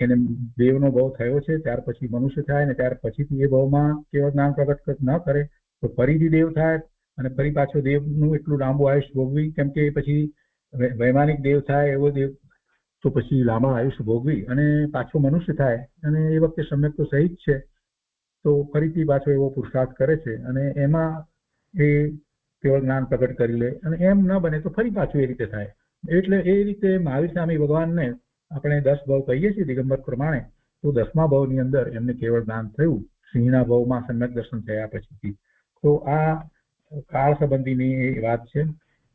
એને દેવનો ભાવ થયો છે, ત્યાર પછી મનુષ્ય થાય, ને ત્યાર પછીથી એ ભાવમાં કેવળ જ્ઞાન પ્રગટ ન કરે તો ફરીથી દેવ થાય, અને ફરી પાછો દેવનું એટલું લાંબુ આયુષ્ય ભોગવી, કેમ કે પછી વૈમાનિક દેવ થાય એવો દેવ તો પછી લાંબા આયુષ્ય ભોગવી અને પાછો મનુષ્ય થાય, અને એ વખતે સમ્યક તો સહી જ છે. તો ફરીથી પાછો એવો પુરુષાર્થ કરે છે, અને એમાં એ કેવળ જ્ઞાન પ્રગટ કરી લે, અને એમ ન બને તો ફરી પાછું એ રીતે થાય. એટલે એ રીતે મહાવીર સ્વામી ભગવાનને આપણે 10 ભાવ કહીએ છીએ દિગંબર પ્રમાણે, તો 10મા ભાવની અંદર એમને કેવળ જ્ઞાન થયું સિંહના ભાવમાં સમ્યક દર્શન થયા પછીથી. તો આ કાળ સંબંધીની વાત છે.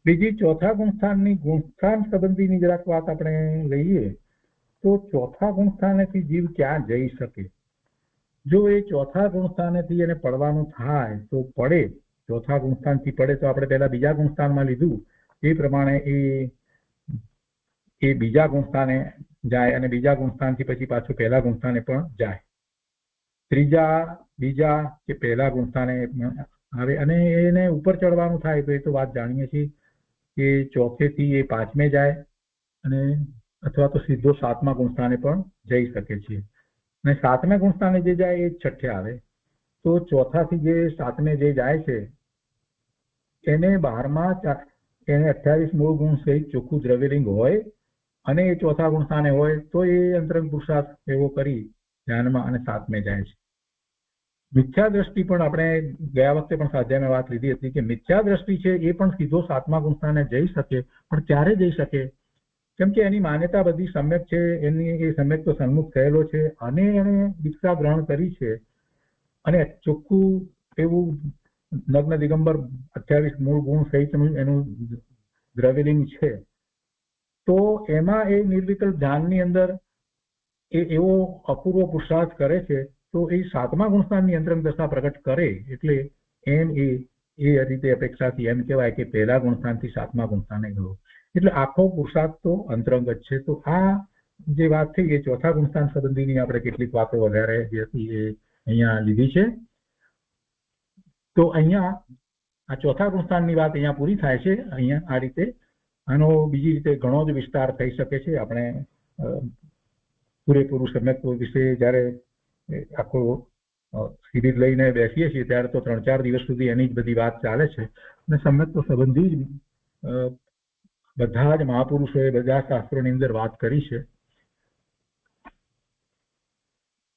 બીજી ચોથા ગુણસ્થાનની ગુણસ્થાન સંબંધીની જરાક વાત આપણે લઈએ તો ચોથા ગુણસ્થાનેથી જીવ ક્યાં જઈ શકે? જો એ ચોથા ગુણસ્થાનેથી એને પડવાનું થાય તો પડે. ચોથા ગુણસ્થાનથી પડે તો આપણે પહેલા બીજા ગુણસ્થાનમાં લીધું એ પ્રમાણે એ બીજા ગુણસ્થાને જાય, અને બીજા ગુણસ્થાનથી પછી પાછું પહેલા ગુણસ્થાને પણ જાય. ત્રીજા, બીજા કે પહેલા ગુણસ્થાને આવે, અને એને ઉપર ચડવાનું થાય તો એ તો વાત જાણીએ છીએ કે ચોથેથી એ 5મે જાય, અને અથવા તો સીધો 7મા ગુણસ્થાને પણ જઈ શકે છે. અને 7મા ગુણસ્થાને જે જાય એ 6ઠે આવે. તો ચોથાથી જે 7મે જે જાય છે એને 12મા એને 28 મૂળ ગુણ સહિત ચોખ્ખું દ્રવ્યલિંગ હોય, અને એ ચોથા ગુણસ્થાને હોય તો એ અંતરંગ પુરુષાર્થ એવો કરી ધ્યાનમાં અને 7મે જાય છે. મિથ્યા દ્રષ્ટિ પણ આપણે ગયા વખતે પણ સ્વાધ્યાયમાં વાત લીધી હતી કે મિથ્યા દ્રષ્ટિ છે એ પણ સીધો 7મા ગુણસ્થાને જઈ શકે, પણ ક્યારે જઈ શકે? કેમ કે એની માન્યતા બધી સમ્યક છે, એની એ સમ્યક તો સન્મુખ થયેલો છે, અને એને દીક્ષા ગ્રહણ કરી છે, અને ચોખ્ખું એવું નગ્ન દિગંબર 28 મૂળ ગુણ સહિતનું એનું દ્રવ્યલિંગ છે. તો એમાં એ નિર્વિકલ્પ ધ્યાનની અંદર એ એવો અપૂર્વ પુરુષાર્થ કરે છે, તો એ 7મા ગુણસ્થાનની અંતરંગ દશા પ્રગટ કરે, એટલે એમ એ રીતે અપેક્ષાથી એમ કહેવાય કે પહેલા ગુણસ્થાનથી 7મા ગુણસ્થાને ગયો. એટલે આખો પુરુષાર્થ તો અંતરંગ જ છે. તો આ જે વાત થઈ એ ચોથા ગુણસ્થાન સંબંધીની આપણે કેટલીક વાતો વધારે જે હતી એ અહીંયા લીધી છે. તો અહીંયા આ ચોથા ગુણસ્થાનની વાત અહીંયા પૂરી થાય છે. અહીંયા આ રીતે આનો બીજી રીતે ઘણો જ વિસ્તાર થઈ શકે છે. આપણે પૂરેપૂરું સમ્યક વિશે જ્યારે આખો શિબિર લઈને બેસીએ છીએ ત્યારે તો 3-4 દિવસ સુધી એની જ બધી વાત ચાલે છે, અને સમ્યક તો સંબંધી જ બધા જ મહાપુરુષોએ બધા શાસ્ત્રોની અંદર વાત કરી છે.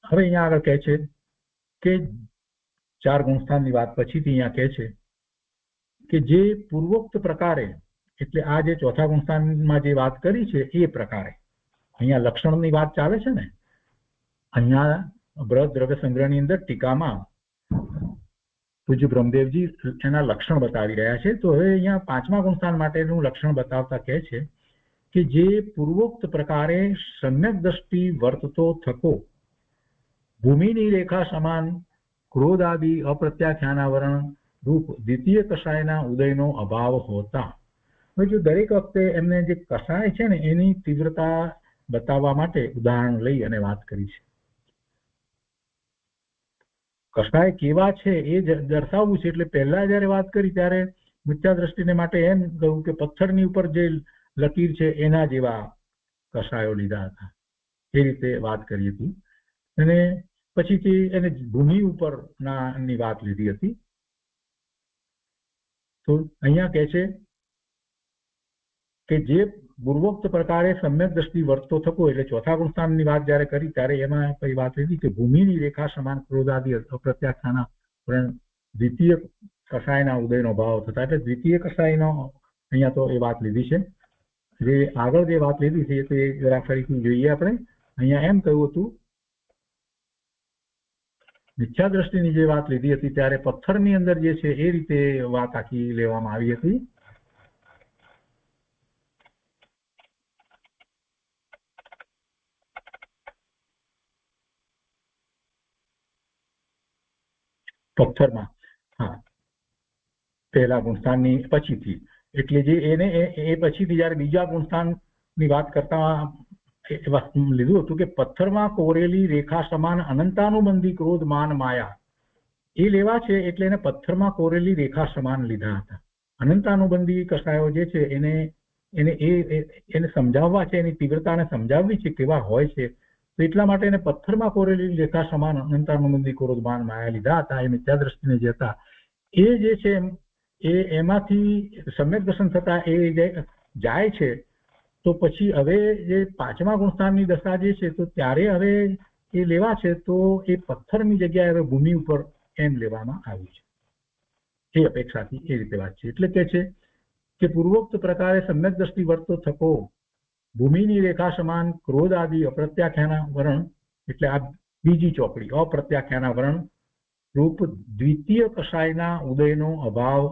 હવે અહીંયા આગળ કહે છે કે 4 ગુણસ્થાનની વાત પછીથી અહીંયા કહે છે કે જે પૂર્વોક્ત પ્રકારે, એટલે આ જે ચોથા ગુણસ્થાનમાં જે વાત કરી છે એ પ્રકારે અહીંયા લક્ષણની વાત ચાલે છે ને. અહીંયા બૃહદ દ્રવ્ય સંગ્રહની અંદર ટીકામાં પૂજ્ય બ્રહ્મદેવજી એના લક્ષણ બતાવી રહ્યા છે. તો હવે અહીંયા 5મા ગુણસ્થાન માટેનું લક્ષણ બતાવતા કહે છે કે જે પૂર્વોક્ત પ્રકારે સમ્યક દ્રષ્ટિ વર્તતો થકો ભૂમિની રેખા સમાન ક્રોધ આદિ અપ્રત્યાખ્યાનાવરણ રૂપ દ્વિતીય કષાયના ઉદયનો અભાવ હોતા. હવે જો દરેક વખતે એમને જે કષાય છે ને એની તીવ્રતા બતાવવા માટે ઉદાહરણ લઈ અને વાત કરી છે. કષાય કેવા છે એ દર્શાવવું છે. એટલે પહેલા જયારે વાત કરી ત્યારે મિથ્યા દ્રષ્ટિને માટે એમ કહ્યું કે પથ્થરની ઉપર જે લકીર છે એના જેવા કષાયો લીધા હતા, એ રીતે વાત કરી હતી. અને પછીથી એને ભૂમિ ઉપરની વાત લીધી હતી. તો અહીંયા કહે છે કે જે પૂર્વોક્ત પ્રકારે સમ્યક દ્રષ્ટિ વર્તતો થકો એટલે ચોથા ગુણસ્થાનની વાત જયારે કરી ત્યારે એમાં કઈ વાત લીધી કે ભૂમિની રેખા સમાન ક્રોધાદિ અપ્રત્યાખ્યાના દ્વિતીય કસાયના ઉદયનો ભાવ થતા એટલે દ્વિતીય કસાયનો અહીંયા તો એ વાત લીધી છે. જે આગળ જે વાત લીધી છે તે જરા ફરીથી જોઈએ આપણે. અહીંયા એમ કહ્યું હતું મિથ્યા દ્રષ્ટિની જે વાત લીધી હતી ત્યારે પથ્થરની અંદર જે છે એ રીતે વાત આખી લેવામાં આવી હતી. પથ્થરમાં હા પહેલા ગુણસ્થાનની પછીથી એટલે જે એને એ પછીથી જયારે બીજા ગુણસ્થાનની વાત કરતા લીધું હતું કે પથ્થરમાં કોરેલી રેખા સમાન અનંતાનુબંધી ક્રોધ માન માયા એ લેવા છે એટલે એને પથ્થરમાં કોરેલી રેખા સમાન લીધા હતા. અનંતાનુબંધી કસાયો જે છે એને સમજાવવા છે, એની તીવ્રતાને સમજાવવી છે કેવા હોય છે, તો એટલા માટે એને પથ્થરમાં કોરેલી રેખા સમાન અનંતાનુબંધી ક્રોધ માન માયા લીધા હતા. એ મિથ્યા દ્રષ્ટિને જે હતા એ જે છે એમાંથી સમ્યક દર્શન થતા એ જાય છે. તો પછી હવે જે પાંચમા ગુણસ્થાનની દશા જે છે તો ત્યારે હવે એ લેવા છે તો એ પથ્થરની જગ્યાએ હવે ભૂમિ ઉપર એમ લેવામાં આવી છે. એ અપેક્ષાથી એ રીતે વાત છે. એટલે કે છે કે પૂર્વોક્ત પ્રકારે સમ્યક દ્રષ્ટિ વર્તો થકો ભૂમિની રેખા સમાન ક્રોધ આદિ અપ્રત્યાખ્યાના વરણ એટલે આ બીજી ચોપડી અપ્રત્યાખ્યાના વરણ રૂપ દ્વિતીય કસાયના ઉદયનો અભાવ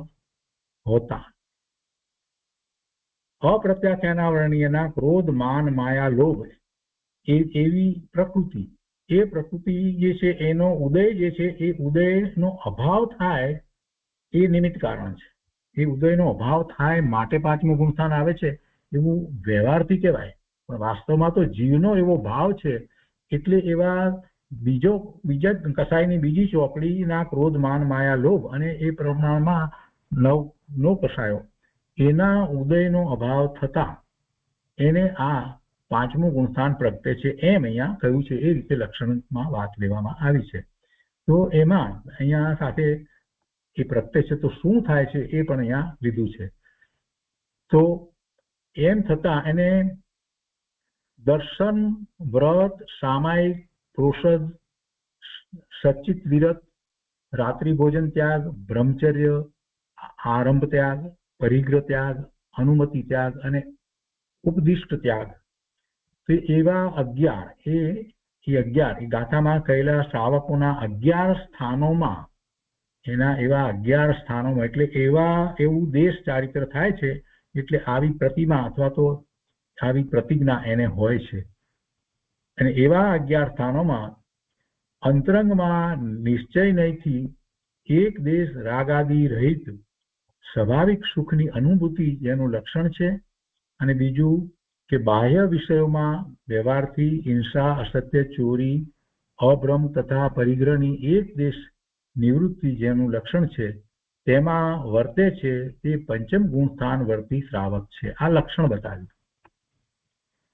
હોતા અપ્રત્યાખ્યાના વર્ણિયના ક્રોધ માન માયા લોભ એવી પ્રકૃતિ એ પ્રકૃતિ જે છે એનો ઉદય જે છે એ ઉદયનો અભાવ થાય એ નિમિત્ત કારણ છે. એ ઉદયનો અભાવ થાય માટે પાંચમું ગુણસ્થાન આવે છે એવું વ્યવહારથી કહેવાય, પણ વાસ્તવમાં તો જીવનો એવો ભાવ છે એટલે એવા બીજા કસાયની બીજી ચોપડીના ક્રોધ માન માયા લોભ અને એ પ્રમાણમાં નવ કસાયો એના ઉદયનો અભાવ થતા એને આ પાંચમું ગુણસ્થાન પ્રગટે છે એમ અહીંયા કહ્યું છે. એ રીતે લક્ષણમાં વાત લેવામાં આવી છે. તો એમાં અહીંયા સાથે એ પ્રગટે છે તો શું થાય છે એ પણ અહીંયા લીધું છે. તો એમ થતા એને દર્શન વ્રત સામાયિક પ્રોષદ સચિત વિરત રાત્રિ ભોજન ત્યાગ બ્રહ્મચર્ય આરંભ ત્યાગ પરિગ્રહ ત્યાગ અનુમતિ ત્યાગ અને ઉપદિષ્ટ ત્યાગ તો એવા 11 એ ગાથામાં કહેલા શ્રાવકોના 11 સ્થાનોમાં એના એવા 11 સ્થાનોમાં એટલે એવું દેશ ચારિત્ર થાય છે. એટલે આવી પ્રતિમા અથવા તો આવી પ્રતિજ્ઞા એને હોય છે. અને એવા 11 સ્થાનોમાં અંતરંગમાં નિશ્ચય નહીંથી એક દેશ રાગાદી રહિત સ્વાભાવિક સુખની અનુભૂતિ જેનું લક્ષણ છે. અને બીજું કે બાહ્ય વિષયોમાં વ્યવહારથી હિંસા અસત્ય ચોરી અભ્રમ તથા પરિગ્રહની એક દેશ નિવૃત્તિ જેનું લક્ષણ છે તેમાં વર્તે છે તે પંચમ ગુણસ્થાન વર્તી શ્રાવક છે. આ લક્ષણ બતાવ્યું,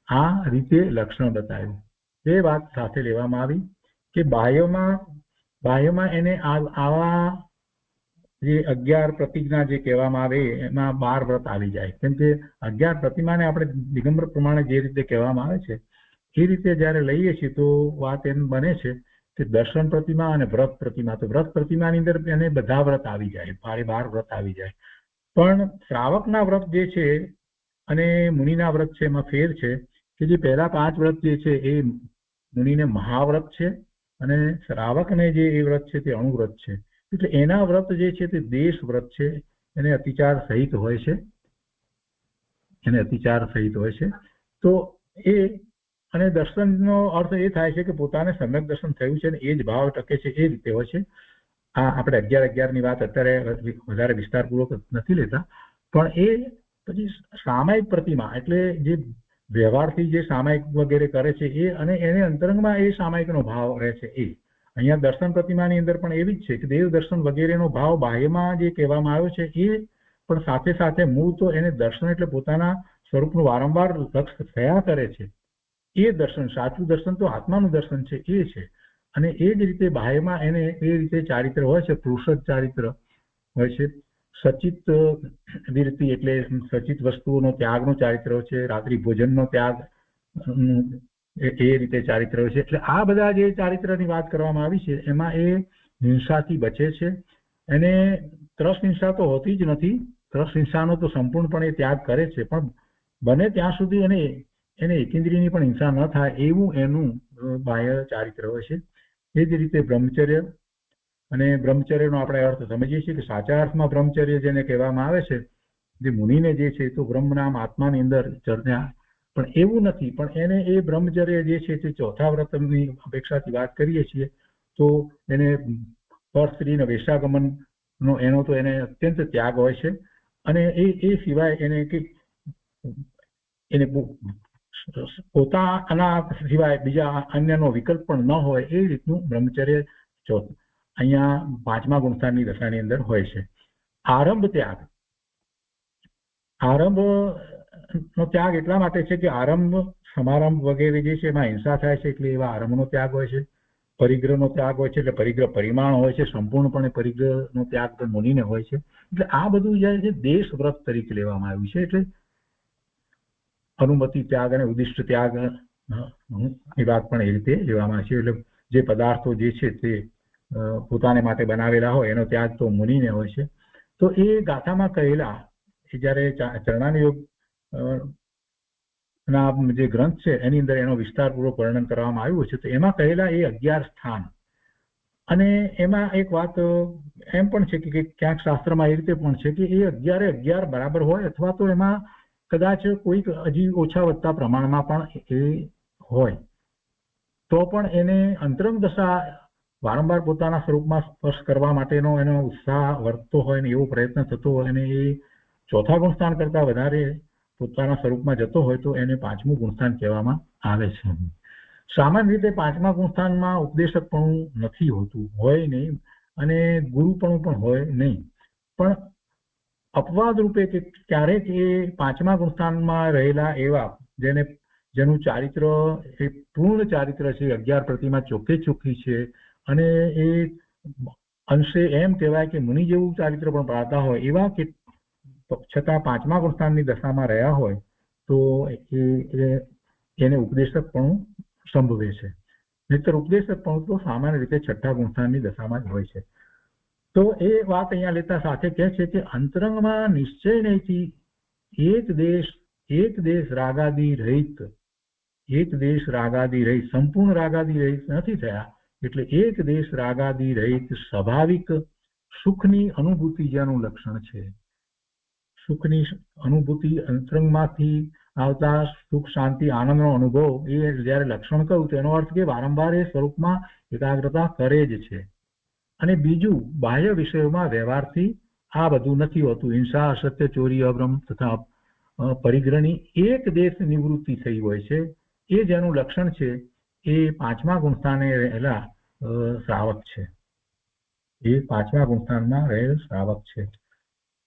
આ રીતે લક્ષણ બતાવ્યું. તે વાત સાથે લેવામાં આવી કે બાહ્યમાં એને આવા જે 11 પ્રતિજ્ઞા જે કહેવામાં આવે એમાં 12 વ્રત આવી જાય. કેમ કે 11 પ્રતિમાને આપણે દિગંબર પ્રમાણે જે રીતે કહેવામાં આવે છે એ રીતે જયારે લઈએ છીએ તો વાત એમ બને છે કે દર્શન પ્રતિમા અને વ્રત પ્રતિમા. તો વ્રત પ્રતિમાની અંદર એને બધા વ્રત આવી જાય, 12 વ્રત આવી જાય. પણ શ્રાવકના વ્રત જે છે અને મુનિના વ્રત છે એમાં ફેર છે કે જે પહેલા 5 વ્રત જે છે એ મુનિને મહાવ્રત છે અને શ્રાવકને જે એ વ્રત છે તે અણુવ્રત છે. એટલે એના વ્રત જે છે તે દેશ વ્રત છે, એને અતિચાર સહિત હોય છે. તો એ અને દર્શનનો અર્થ એ થાય છે કે પોતાને સમ્યક દર્શન થયું છે અને એ જ ભાવ ટકે છે એ રીતે હોય છે. આ આપણે 11 ની વાત અત્યારે વધારે વિસ્તારપૂર્વક નથી લેતા, પણ એ પછી સામાયિક પ્રતિમા એટલે જે વ્યવહારથી જે સામાયિક વગેરે કરે છે એ અને એને અંતરંગમાં એ સામાયિકનો ભાવ રહે છે. એ અહીંયા દર્શન પ્રતિમાની અંદર પણ એવી જ છે કે દેવ દર્શન વગેરેનો ભાવ બાહ્યમાં જે કહેવામાં આવ્યો છે એ પણ સાથે સાથે મૂળ તો એને દર્શન એટલે પોતાના સ્વરૂપનું વારંવાર લક્ષ્ય થયા કરે છે એ દર્શન, સાચું દર્શન તો આત્માનું દર્શન છે એ છે. અને એ જ રીતે બાહ્યમાં એને એ રીતે ચારિત્ર હોય છે, પુરુષદ ચારિત્ર હોય છે, સચિત વિરતિ એટલે સચિત વસ્તુઓનો ત્યાગનો ચારિત્ર છે, રાત્રિ ભોજનનો ત્યાગ એ રીતે ચારિત્ર છે. એટલે આ બધા જે ચારિત્રની વાત કરવામાં આવી છે એમાં એ હિંસાથી બચે છે. એને ત્રસ હિંસા તો હોતી જ નથી, ત્રસ હિંસાનો તો સંપૂર્ણપણે ત્યાગ કરે છે, પણ બને ત્યાં સુધી એને એકેન્દ્રિયની પણ હિંસા ન થાય એવું એનું બાહ્ય ચારિત્ર હોય છે. એ જ રીતે બ્રહ્મચર્ય, અને બ્રહ્મચર્યનો આપણે અર્થ સમજીએ છીએ કે સાચા અર્થમાં બ્રહ્મચર્ય જેને કહેવામાં આવે છે, જે મુનિને જે છે તો બ્રહ્મનામ આત્માની અંદર ચર્ચા, પણ એવું નથી. પણ એને એ બ્રહ્મચર્ય જે છે તે ચોથા વ્રતની અપેક્ષાથી વાત કરીએ છીએ તો એને પર સ્ત્રીને વેશાગમન નો એનો તો એને અત્યંત ત્યાગ હોય છે. અને એ સિવાય એને પોતાના સિવાય બીજા અન્યનો વિકલ્પ પણ ન હોય એ રીતનું બ્રહ્મચર્ય અહીંયા પાંચમા ગુણસ્થાનની દશાની અંદર હોય છે. આરંભ ત્યાગ, આરંભ નો ત્યાગ એટલા માટે છે કે આરંભ સમારંભ વગેરે જે છે એમાં હિંસા થાય છે, એટલે એવા આરંભનો ત્યાગ હોય છે. પરિગ્રહનો ત્યાગ હોય છે, એટલે પરિગ્રહ પરિમાણ હોય છે, સંપૂર્ણપણે પરિગ્રહનો ત્યાગ તો મુનિને હોય છે. એટલે આ બધું જે છે દેશ વ્રત તરીકે લેવામાં આવ્યું છે. એટલે અનુમતિ ત્યાગ અને ઉદ્દિષ્ટ ત્યાગ ની વાત પણ એ રીતે લેવામાં આવે છે. એટલે જે પદાર્થો જે છે તે પોતાને માટે બનાવેલા હોય એનો ત્યાગ તો મુનિને હોય છે. તો એ ગાથામાં કહેલા જયારે ચરણાનુયોગ ના જે ગ્રંથ છે એની અંદર એનો વિસ્તારપૂર્વક વર્ણન કરવામાં આવ્યું છે. તો એમાં કહેલા એ 11 સ્થાન, અને એમાં એક વાત એમ પણ છે કે ક્યાંક શાસ્ત્રમાં એ રીતે પણ છે કે એ 11 બરાબર હોય, અથવા તો એમાં કદાચ કોઈક હજી ઓછા વધતા પ્રમાણમાં પણ એ હોય, તો પણ એને અંતરંગ દશા વારંવાર પોતાના સ્વરૂપમાં સ્પર્શ કરવા માટેનો એનો ઉત્સાહ વર્તતો હોય ને એવો પ્રયત્ન થતો હોય, અને એ ચોથા ગુણસ્થાન કરતા વધારે પોતાના સ્વરૂપમાં જતો હોય તો એને પાંચમું ગુણસ્થાન કહેવામાં આવે છે. સામાન્ય રીતે પાંચમા ગુણસ્થાનમાં ઉપદેશકપણું નથી હોતું, હોય નહીં, અને ગુરુપણું પણ હોય નહીં. પણ અપવાદ રૂપે કે ક્યારેક એ પાંચમા ગુણસ્થાનમાં રહેલા એવા જેનું ચારિત્ર એ પૂર્ણ ચારિત્ર છે, 11 પ્રતિમા ચોખ્ખે ચોખ્ખી છે, અને એ અંશે એમ કહેવાય કે મુનિ જેવું ચારિત્ર પણ પાળતા હોય એવા કે છતાં પાંચમા ગુણસ્થાનની દશામાં રહ્યા હોય તો એને ઉપદેશકપણું સંભવે છે. નહીતર ઉપદેશકપણું તો સામાન્ય રીતે છઠ્ઠા ગુણસ્થાનની દશામાં જ હોય છે. તો એ વાત અહીંયા લેતા સાથે કહે છે કે અંતરંગમાં નિશ્ચય નહીંથી એક દેશ રાગાદી રહિત, સંપૂર્ણ રાગાદી રહિત નથી થયા, એટલે એક દેશ રાગાદી રહિત સ્વાભાવિક સુખની અનુભૂતિ જેનું લક્ષણ છે. સુખની અનુભૂતિ, અંતરંગમાંથી આવતા સુખ શાંતિ આનંદનો અનુભવ, એ જયારે લક્ષણ કહ્યું તેનો અર્થ કે વારંવાર એ સ્વરૂપમાં એકાગ્રતા કરે જ છે. અને બીજું, બાહ્ય વિષયોમાં વ્યવહારથી આ બધું નથી હોતું. હિંસા, અસત્ય, ચોરી, અભ્રમ તથા પરિગ્રહની એક દેશ નિવૃત્તિ થઈ હોય છે. એ જેનું લક્ષણ છે એ પાંચમા ગુણસ્થાને રહેલા શ્રાવક છે. એ પાંચમા ગુણસ્થાનમાં રહેલ શ્રાવક છે.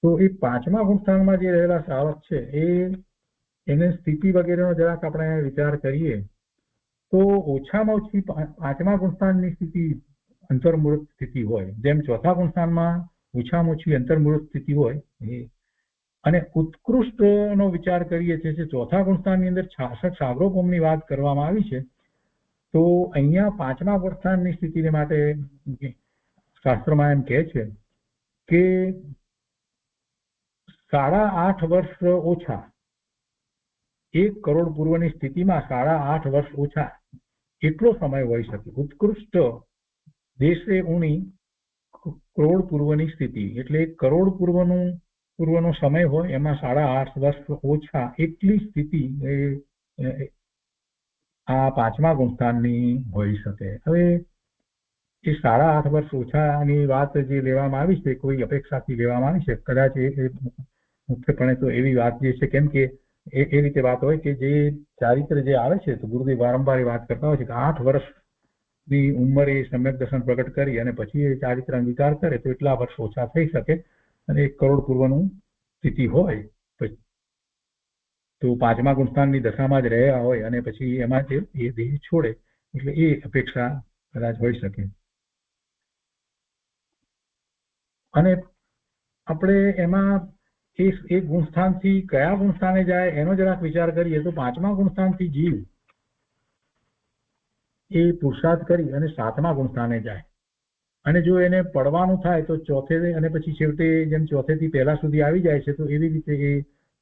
તો એ પાંચમા ગુણસ્થાનમાં જે રહેલા શ્રાવક છે એને સ્થિતિ વગેરેનો જરાક આપણે વિચાર કરીએ તો ઓછામાં ઓછી પાંચમા ગુણસ્થાનની સ્થિતિ અંતર્મુહૂર્ત સ્થિતિ હોય, જેમ ચોથા ગુણસ્થાનમાં ઓછામાં ઓછી અંતર્મુહૂર્ત સ્થિતિ હોય. અને ઉત્કૃષ્ટનો વિચાર કરીએ છીએ, ચોથા ગુણસ્થાનની અંદર 66 સાગરોપમની વાત કરવામાં આવી છે. તો અહીંયા પાંચમા ગુણસ્થાનની સ્થિતિને માટે શાસ્ત્રમાં એમ કહે છે કે 8.5 વર્ષ ઓછા, 1 કરોડ પૂર્વની સ્થિતિમાં 8.5 વર્ષ ઓછા એટલો સમય હોઈ શકે. ઉત્કૃષ્ટ દેશે ઊણી કરોડ પૂર્વની સ્થિતિ, એટલે 1 કરોડ પૂર્વનો સમય હોય એમાં 8.5 વર્ષ ઓછા એટલી સ્થિતિ આ પાંચમા ગુણસ્થાનની હોઈ શકે. હવે એ 8.5 વર્ષ ઓછાની વાત જે લેવામાં આવી છે કોઈ અપેક્ષાથી લેવામાં આવી છે, કદાચ એ મુખ્યપણે તો એવી વાત જે છે, કેમ કે એ રીતે વાત હોય કે જે ચારિત્ર જે આવે છે તો ગુરુદેવ વારંવાર એ વાત કરતા હોય છે કે 8 વર્ષની ઉંમરે સમ્યક દર્શન પ્રગટ કરી અને પછી એ ચારિત્ર વિચાર કરે તો એટલા વર્ષ ઓછા થઈ શકે. અને 1 કરોડ પૂર્વનું સ્થિતિ હોય તો પાંચમા ગુણસ્થાનની દશામાં જ રહ્યા હોય અને પછી એમાં એ દેહ છોડે, એટલે એ અપેક્ષા કદાચ હોઈ શકે. અને આપણે એમાં એ ગુણસ્થાનથી કયા ગુણસ્થાને જાય એનો જરાક વિચાર કરીએ તો પાંચમા ગુણસ્થાનથી જીવ એ પુરુષાર્થ કરી અને સાતમા ગુણસ્થાને જાય, અને જો એને પડવાનું થાય તો ચોથે અને પછી છેવટે જેમ ચોથેથી પહેલા સુધી આવી જાય છે, તો એવી રીતે એ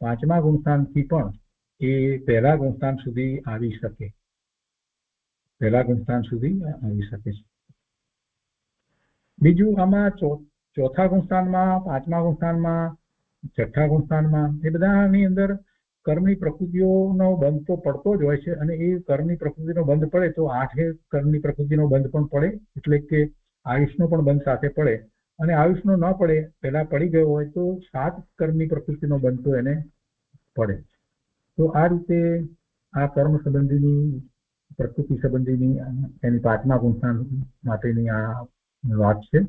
પાંચમા ગુણસ્થાનથી પણ એ પહેલા ગુણસ્થાન સુધી આવી શકે, પહેલા ગુણસ્થાન સુધી આવી શકે છે. બીજું આમાં ચોથા ગુણસ્થાનમાં, પાંચમા ગુણસ્થાનમાં, છઠ્ઠા ગુણસ્થાનમાં એ બધાની અંદર કર્મની પ્રકૃતિઓનો બંધ તો પડતો જ હોય છે, અને એ કર્મની પ્રકૃતિનો બંધ પડે તો 8 કર્મની પ્રકૃતિનો બંધ પણ પડે, એટલે કે આયુષનો પણ બંધ સાથે પડે, અને આયુષનો ન પડે, પહેલા પડી ગયો હોય તો 7 કર્મની પ્રકૃતિનો બંધ તો એને પડે. તો આ રીતે આ કર્મ સંબંધીની, પ્રકૃતિ સંબંધીની એની પાંચમા ગુણસ્થાન માટેની આ વાત છે.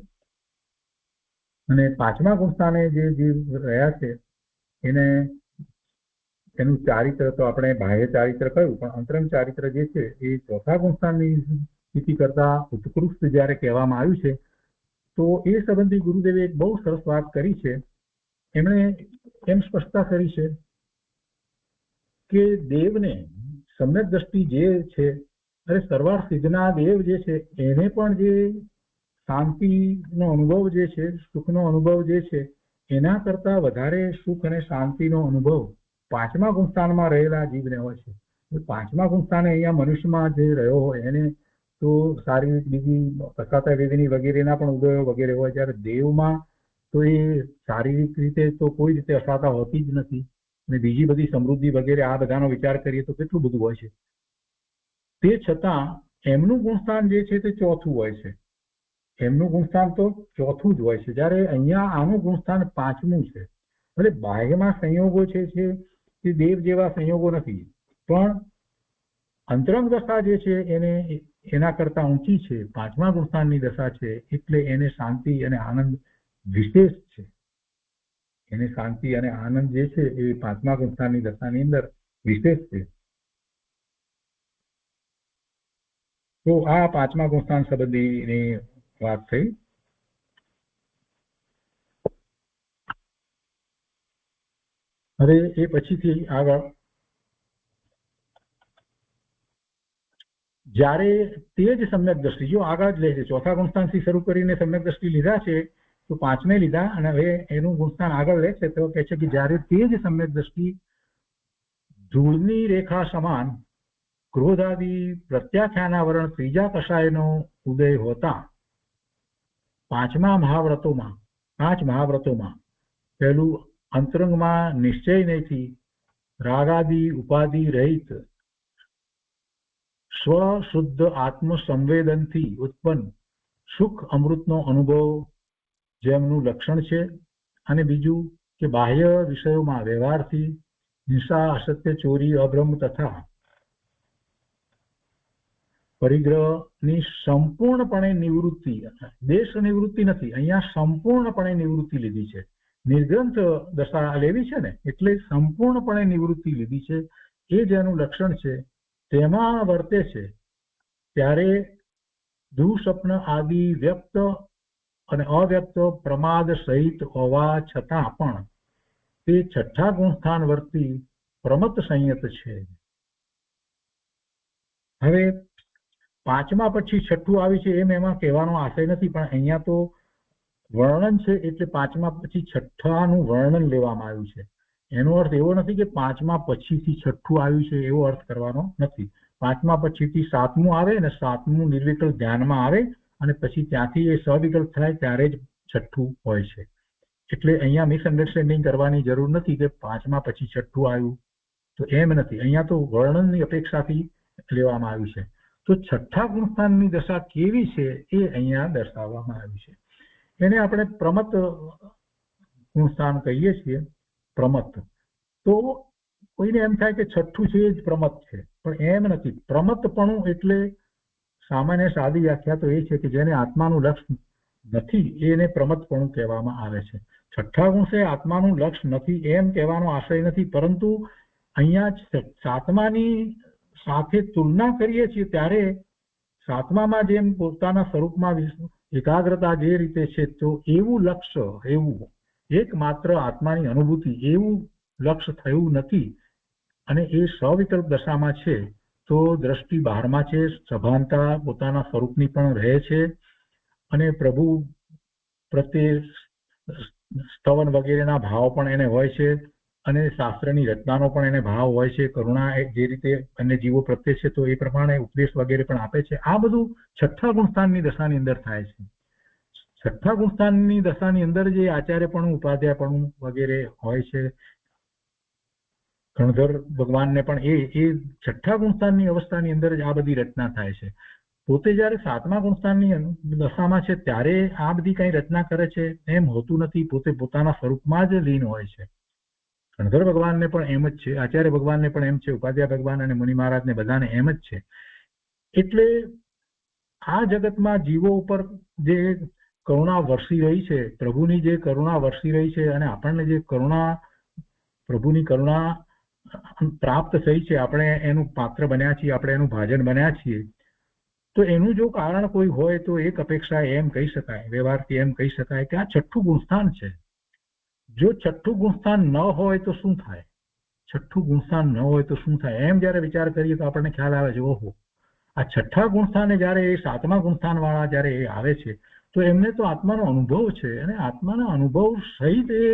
અને પાંચમા ગુણસ્થાને જે જીવ રહ્યા છે એને એનું ચારિત્ર તો આપણે બાહ્ય ચારિત્ર કહ્યું, પણ અંતરંગ ચારિત્ર જે છે એ ચોથા ગુણસ્થાનની સ્થિતિ કરતા ઉત્કૃષ્ટ જ્યારે કહેવામાં આવ્યું છે, તો એ સંબંધી ગુરુદેવે એક બહુ સરસ વાત કરી છે. એમણે એમ સ્પષ્ટતા કરી છે કે દેવને સમ્યક દ્રષ્ટિ જે છે, અરે સર્વાર્થ સિદ્ધના દેવ જે છે એને પણ જે શાંતિનો અનુભવ જે છે, સુખનો અનુભવ જે છે, એના કરતા વધારે સુખ અને શાંતિનો અનુભવ પાંચમા ગુણસ્થાનમાં રહેલા જીવને હોય છે. પાંચમા ગુણસ્થાને અહીંયા મનુષ્યમાં જે રહ્યો હોય એને તો શારીરિક બીજી કસાતા વેદની વગેરેના પણ ઉદયો વગેરે હોય, જ્યારે દેવમાં તો એ શારીરિક રીતે તો કોઈ રીતે અસાતા હોતી જ નથી, અને બીજી બધી સમૃદ્ધિ વગેરે આ બધાનો વિચાર કરીએ તો કેટલું બધું હોય છે. તે છતાં એમનું ગુણસ્થાન જે છે તે ચોથું હોય છે, એમનું ગુણસ્થાન તો ચોથું જ હોય છે, જ્યારે અહીંયા આનું ગુણસ્થાન પાંચમું છે. એટલે બાહ્યમાં સંયોગો છે તે દેવ જેવા સંયોગો નથી, પણ અંતરંગ દશા જે છે એને એના કરતા ઊંચી છે, પાંચમા ગુણસ્થાનની દશા છે, એટલે એને શાંતિ અને આનંદ વિશેષ છે. એને શાંતિ અને આનંદ જે છે એ પાંચમા ગુણસ્થાનની દશાની અંદર વિશેષ છે. તો આ પાંચમા ગુણસ્થાન સંબંધીની વાત થઈ. હવે એ પછીથી આગળ જ્યારે તે જ સમ્યક દ્રષ્ટિ, જો આગળ જ લે છે, ચોથા ગુણસ્થાનથી શરૂ કરીને સમ્યક દ્રષ્ટિ લીધા છે તો પાંચમે લીધા, અને હવે એનું ગુણસ્થાન આગળ લે છે તો કહે છે કે જ્યારે તે જ સમ્યક દ્રષ્ટિ ધૂળની રેખા સમાન ક્રોધાદિ પ્રત્યાખ્યાનાવરણ ત્રીજા કષાયનો ઉદય હોતા 5 મહાવ્રતોમાં પહેલું અંતરંગમાં નિશ્ચય નહીંથી રાગાદિ ઉપાધિ રહિત સ્વશુદ્ધ આત્મ સંવેદનથી ઉત્પન્ન સુખ અમૃતનો અનુભવ જેમનું લક્ષણ છે, અને બીજું કે બાહ્ય વિષયોમાં વ્યવહારથી હિંસા, અસત્ય, ચોરી, અભ્રમ તથા પરિગ્રહની સંપૂર્ણપણે નિવૃત્તિ, દેશ નિવૃત્તિ નથી, અહીંયા સંપૂર્ણપણે નિવૃત્તિ લીધી છે. નિર્ગ્રંથ દશા લેવી છે ને, એટલે સંપૂર્ણપણે નિવૃત્તિ લીધી છે. એ જેનું લક્ષણ છે તેમાં વર્તે છે, ત્યારે દુઃસ્વપ્ન આદિ વ્યક્ત અને અવ્યક્ત પ્રમાદ સહિત હોવા છતાં પણ તે છઠ્ઠા ગુણસ્થાન વર્તી પ્રમત્ત સંયત છે. હવે પાંચમા પછી છઠ્ઠું આવી છે એમ એમાં કહેવાનો આશય નથી, પણ અહીંયા તો વર્ણન છે એટલે પાંચમા પછી છઠ્ઠાનું વર્ણન લેવામાં આવ્યું છે. એનો અર્થ એવો નથી કે પાંચમા પછીથી છઠ્ઠું આવ્યું છે એવો અર્થ કરવાનો નથી. પાંચમા પછીથી સાતમું આવે અને સાતમું નિર્વિકલ્પ ધ્યાનમાં આવે, અને પછી ત્યાંથી એ સવિકલ્પ થાય ત્યારે જ છઠ્ઠું હોય છે. એટલે અહીંયા મિસઅન્ડરસ્ટેન્ડિંગ કરવાની જરૂર નથી કે પાંચમા પછી છઠ્ઠું આવ્યું, તો એમ નથી. અહીંયા તો વર્ણનની અપેક્ષાથી લેવામાં આવ્યું છે. તો છઠ્ઠા ગુણસ્થાનની દશા કેવી છે એ અહીંયા દર્શાવવામાં આવ્યું છે. એને આપણે પ્રમત્ત ગુણસ્થાન કહીએ છીએ. પ્રમત્ત તો કોઈને એમ થાય કે છઠ્ઠું છે એ જ પ્રમત્ત છે, પણ એમ નથી. પ્રમત્તપણું એટલે સામાન્ય સાદી વ્યાખ્યા તો એ છે કે જેને આત્માનું લક્ષ નથી એને પ્રમત્તપણું કહેવામાં આવે છે. છઠ્ઠા ગુણ છે આત્માનું લક્ષ નથી એમ કહેવાનો આશય નથી, પરંતુ અહીંયા સાતમાની સાથે તુલના કરીએ છીએ ત્યારે સાતમામાં જેમ પોતાના સ્વરૂપમાં એકાગ્રતા જે રીતે છે, તો એવું લક્ષ્ય, એવું એકમાત્ર આત્માની અનુભૂતિ એવું લક્ષ્ય થયું નથી અને એ સવિકલ્પ દશામાં છે તો દ્રષ્ટિ બહારમાં છે, સભાનતા પોતાના સ્વરૂપની પણ રહે છે અને પ્રભુ પ્રત્યે સ્તવન વગેરેના ભાવ પણ એને હોય છે અને શાસ્ત્રની રચનાનો પણ એને ભાવ હોય છે, કરુણા જે રીતે અન્ય જીવો પ્રત્યે છે તો એ પ્રમાણે ઉપદેશ વગેરે પણ આપે છે. આ બધું છઠ્ઠા ગુણસ્થાનની દશાની અંદર થાય છે. છઠ્ઠા ગુણસ્થાનની દશાની અંદર જે આચાર્યપણું, ઉપાધ્યાયપણું વગેરે હોય છે, ગણધર ભગવાનને પણ એ છઠ્ઠા ગુણસ્થાનની અવસ્થાની અંદર જ આ બધી રચના થાય છે. પોતે જયારે સાતમા ગુણસ્થાનની દશામાં છે ત્યારે આ બધી કઈ રચના કરે છે એમ હોતું નથી. પોતે પોતાના સ્વરૂપમાં જ લીન હોય છે. ગણધર ભગવાનને પણ એમ જ છે, આચાર્ય ભગવાનને પણ એમ છે, ઉપાધ્યાય ભગવાન અને મુનિ મહારાજને બધાને એમ જ છે. એટલે આ જગતમાં જીવો ઉપર જે કરુણા વરસી રહી છે, પ્રભુની જે કરુણા વરસી રહી છે અને આપણને જે કરુણા, પ્રભુની કરુણા પ્રાપ્ત થઈ છે, આપણે એનું પાત્ર બન્યા છીએ, આપણે એનું ભાજન બન્યા છીએ, તો એનું જો કારણ કોઈ હોય તો એક અપેક્ષા એમ કહી શકાય, વ્યવહારથી એમ કહી શકાય કે આ છઠ્ઠું ગુણસ્થાન છે. જો છઠ્ઠું ગુણસ્થાન ન હોય તો શું થાય? છઠ્ઠું ગુણસ્થાન ન હોય તો શું થાય? એમ જયારે વિચાર કરીએ તો આપણને ખ્યાલ આવે છે, ઓહો, આ છઠ્ઠા ગુણસ્થાને જયારે એ સાતમા ગુણસ્થાન વાળા જયારે એ આવે છે તો એમને તો આત્માનો અનુભવ છે અને આત્માના અનુભવ સહિત એ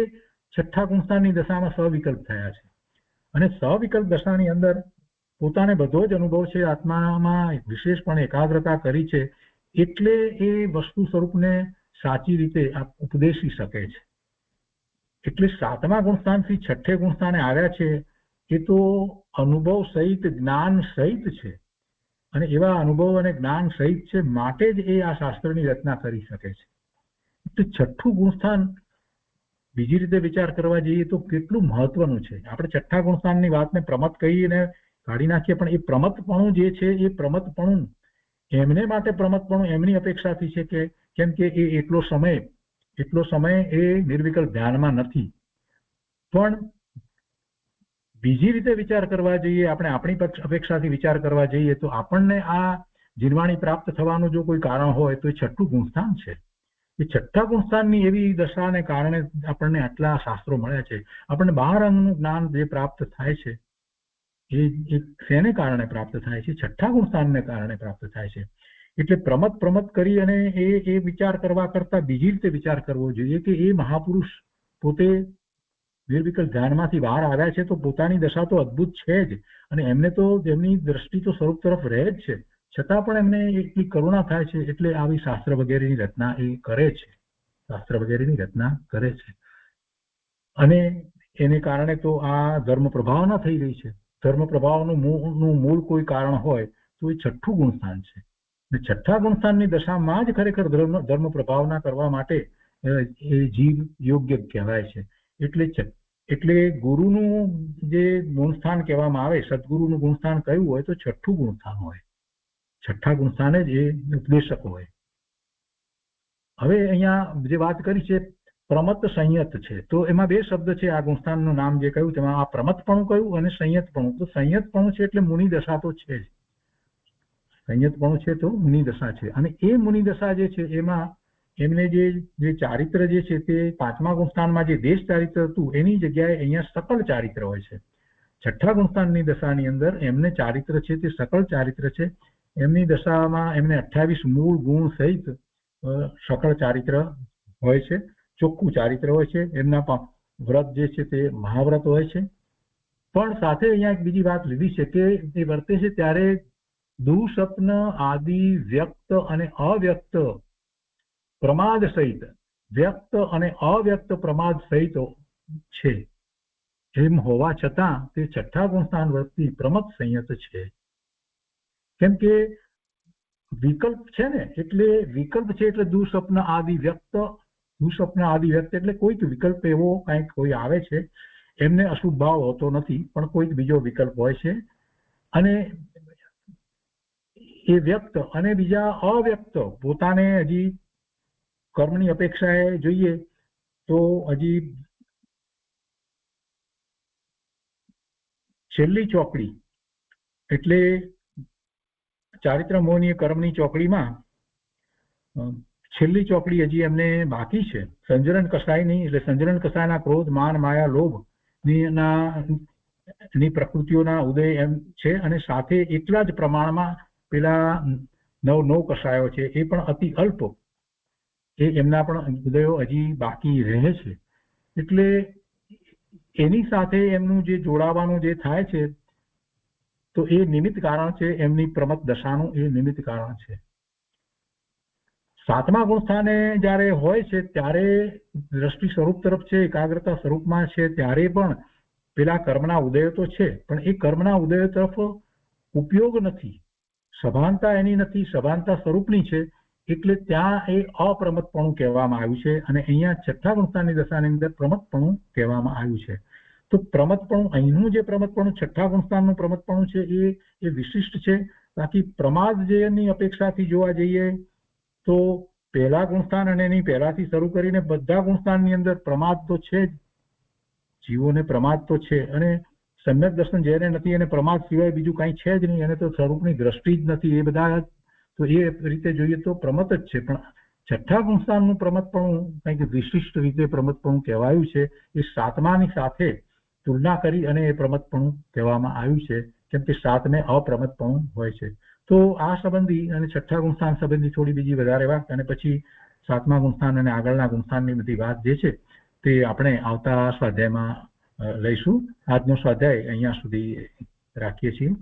છઠ્ઠા ગુણસ્થાનની દશામાં સવિકલ્પ થયા છે અને સવિકલ્પ દશાની અંદર પોતાને બધો જ અનુભવ છે, આત્મામાં વિશેષપણે એકાગ્રતા કરી છે એટલે એ વસ્તુ સ્વરૂપને સાચી રીતે ઉપદેશી શકે છે. એટલે સાતમા ગુણસ્થાનથી છઠ્ઠે ગુણસ્થાને આવ્યા છે એ તો અનુભવ સહિત, જ્ઞાન સહિત છે અને એવા અનુભવ અને જ્ઞાન સહિત છે માટે જ એ આ શાસ્ત્રની રચના કરી શકે છે. એટલે છઠ્ઠું ગુણસ્થાન બીજી રીતે વિચાર કરવા જઈએ તો કેટલું મહત્વનું છે. આપણે છઠ્ઠા ગુણસ્થાનની વાતને પ્રમત કહીને કાઢી નાખીએ, પણ એ પ્રમતપણું જે છે એ પ્રમતપણું એમને માટે પ્રમતપણું એમની અપેક્ષાથી છે કે કેમ કે એ એટલો સમય એ નિર્વિકલ્પ ધ્યાનમાં નથી. પણ બીજી રીતે વિચાર કરવા જઈએ, આપણે આપણી અપેક્ષાથી વિચાર કરવા જઈએ તો આપણને આ જીનવાણી પ્રાપ્ત થવાનું જો કોઈ કારણ હોય તો એ છઠ્ઠું ગુણસ્થાન છે. એ છઠ્ઠા ગુણસ્થાનની એવી દશાને કારણે આપણને આટલા શાસ્ત્રો મળ્યા છે. આપણને 12 અંગનું જ્ઞાન જે પ્રાપ્ત થાય છે એ શેને કારણે પ્રાપ્ત થાય છે? છઠ્ઠા ગુણસ્થાનને કારણે પ્રાપ્ત થાય છે. એટલે પ્રમત કરી અને એ વિચાર કરવા કરતા બીજી રીતે વિચાર કરવો જોઈએ કે એ મહાપુરુષ પોતે નિર્વિકલ્પ ધ્યાનમાંથી બહાર આવ્યા છે તો પોતાની દશા તો અદ્ભુત છે જ અને એમને તો તેમની દ્રષ્ટિ તો સ્વરૂપ તરફ રહે જ છે, છતાં પણ એમને એટલી કરુણા થાય છે એટલે આવી શાસ્ત્ર વગેરેની રચના એ કરે છે. અને એને કારણે તો આ ધર્મ પ્રભાવના થઈ રહી છે. ધર્મ પ્રભાવનું મૂળ કોઈ કારણ હોય તો એ છઠ્ઠું ગુણસ્થાન છે. છઠ્ઠા ગુણસ્થાનની દશામાં જ ખરેખર ધર્મ પ્રભાવના કરવા માટે એ જીવ યોગ્ય કહેવાય છે. એટલે ગુરુનું જે ગુણસ્થાન કહેવામાં આવે, સદગુરુનું ગુણસ્થાન કયું હોય તો છઠ્ઠું ગુણસ્થાન હોય. છઠ્ઠા ગુણસ્થાને જ એ ઉપદેશક હોય. હવે અહીંયા જે વાત કરી છે પ્રમત સંયત છે, તો એમાં બે શબ્દ છે. આ ગુણસ્થાનનું નામ જે કહ્યું તેમાં આ પ્રમતપણું કહ્યું અને સંયતપણું. તો સંયતપણું છે એટલે મુનિ દશા તો છે જ. સંયતપણું છે તો મુનિ દશા છે અને એ મુનિ દશા જે છે એમાં એમને જે ચારિત્ર જે છે તે પાંચમા ગુણસ્થાનમાં જે દેશ ચારિત્ર હતું એની જગ્યાએ અહીંયા સકલ ચારિત્ર હોય છે. છઠ્ઠા ગુણસ્થાનની દશાની અંદર એમને ચારિત્ર છે તે સકલ ચારિત્ર છે. એમની દશામાં એમને 28 મૂળ ગુણ સહિત સકળ ચારિત્ર હોય છે, ચોખ્ખું ચારિત્ર હોય છે. એમના વ્રત જે છે તે મહાવ્રત હોય છે. પણ સાથે અહીંયા એક બીજી વાત લીધી છે કે એ વર્તે છે ત્યારે દુઃસ્વપ્ન આદિ વ્યક્ત અને અવ્યક્ત પ્રમાદ સહિત, વ્યક્ત અને અવ્યક્ત પ્રમાદ સહિત છે. એમ હોવા છતાં તે છઠ્ઠા ગુણસ્થાન વર્તી પ્રમત સંયત છે. કેમ કે વિકલ્પ છે ને, એટલે વિકલ્પ છે એટલે દુઃસ્વપ્ન આદિ વ્યક્ત એટલે કોઈક વિકલ્પ એવો કંઈક કોઈ આવે છે, એમને અશુભ ભાવ હોતો નથી પણ કોઈક બીજો વિકલ્પ હોય છે અને એ વ્યક્ત અને બીજા અવ્યક્ત પોતાને હજી કર્મની અપેક્ષાએ જોઈએ તો હજી છેલ્લી ચોકડી એટલે ચારિત્ર મોહની કર્મની ચોકડીમાં છેલ્લી ચોકડી હજી એમને બાકી છે. સંજરણ કસાયની, એટલે સંજરણ કસાયના ક્રોધ, માન, માયા, લોભ ની પ્રકૃતિઓના ઉદય એમ છે, અને સાથે એટલા જ પ્રમાણમાં પેલા નવ કસાયો છે એ પણ અતિ અલ્પ, એ એમના પણ ઉદયો હજી બાકી રહે છે. એટલે એની સાથે એમનું જે જોડાવાનું જે થાય છે તો એ નિમિત્ત કારણ છે, એમની પ્રમત દશાનું એ નિમિત્ત કારણ છે. સાતમા ગુણસ્થાને જ્યારે હોય છે ત્યારે દ્રષ્ટિ સ્વરૂપ તરફ છે, એકાગ્રતા સ્વરૂપમાં છે, ત્યારે પણ પેલા કર્મના ઉદયો તો છે, પણ એ કર્મના ઉદયો તરફ ઉપયોગ નથી, સભાનતા એની નથી, સભાનતા સ્વરૂપની છે. એટલે ત્યાં એ અપ્રમતપણું કહેવામાં આવ્યું છે, અને અહીંયા છઠ્ઠા ગુણસ્થાનની દશાની અંદર પ્રમતપણું કહેવામાં આવ્યું છે. તો પ્રમતપણું, અહીંનું જે પ્રમતપણું, છઠ્ઠા ગુણસ્થાનનું પ્રમતપણું છે એ વિશિષ્ટ છે. બાકી પ્રમાદ જેની અપેક્ષાથી જોવા જઈએ તો પહેલા ગુણસ્થાન અને એની પહેલાથી શરૂ કરીને બધા ગુણસ્થાનની અંદર પ્રમાદ તો છે જ, જીવોને પ્રમાદ તો છે, અને સમ્યક દર્શન જેને નથી એને પ્રમાદ સિવાય બીજું કાંઈ છે જ નહીં, એને તો સ્વરૂપની દ્રષ્ટિ જ નથી. એ બધા તો એ રીતે જોઈએ તો પ્રમત જ છે. પણ છઠ્ઠા ગુણસ્થાનનું પ્રમતપણું કંઈક વિશિષ્ટ રીતે પ્રમતપણું કહેવાયું છે. એ સાતમાની સાથે તુલના કરી અને એ પ્રમતપણું કહેવામાં આવ્યું છે, કેમ કે સાતમે અપ્રમતપણું હોય છે. તો આ સંબંધી અને છઠ્ઠા ગુણસ્થાન સંબંધી થોડી બીજી વધારે વાત, અને પછી સાતમા ગુણસ્થાન અને આગળના ગુણસ્થાનની બધી વાત જે છે તે આપણે આવતા સ્વાધ્યાયમાં લઈશું. આજનો સ્વાધ્યાય અહીંયા સુધી રાખીએ છીએ.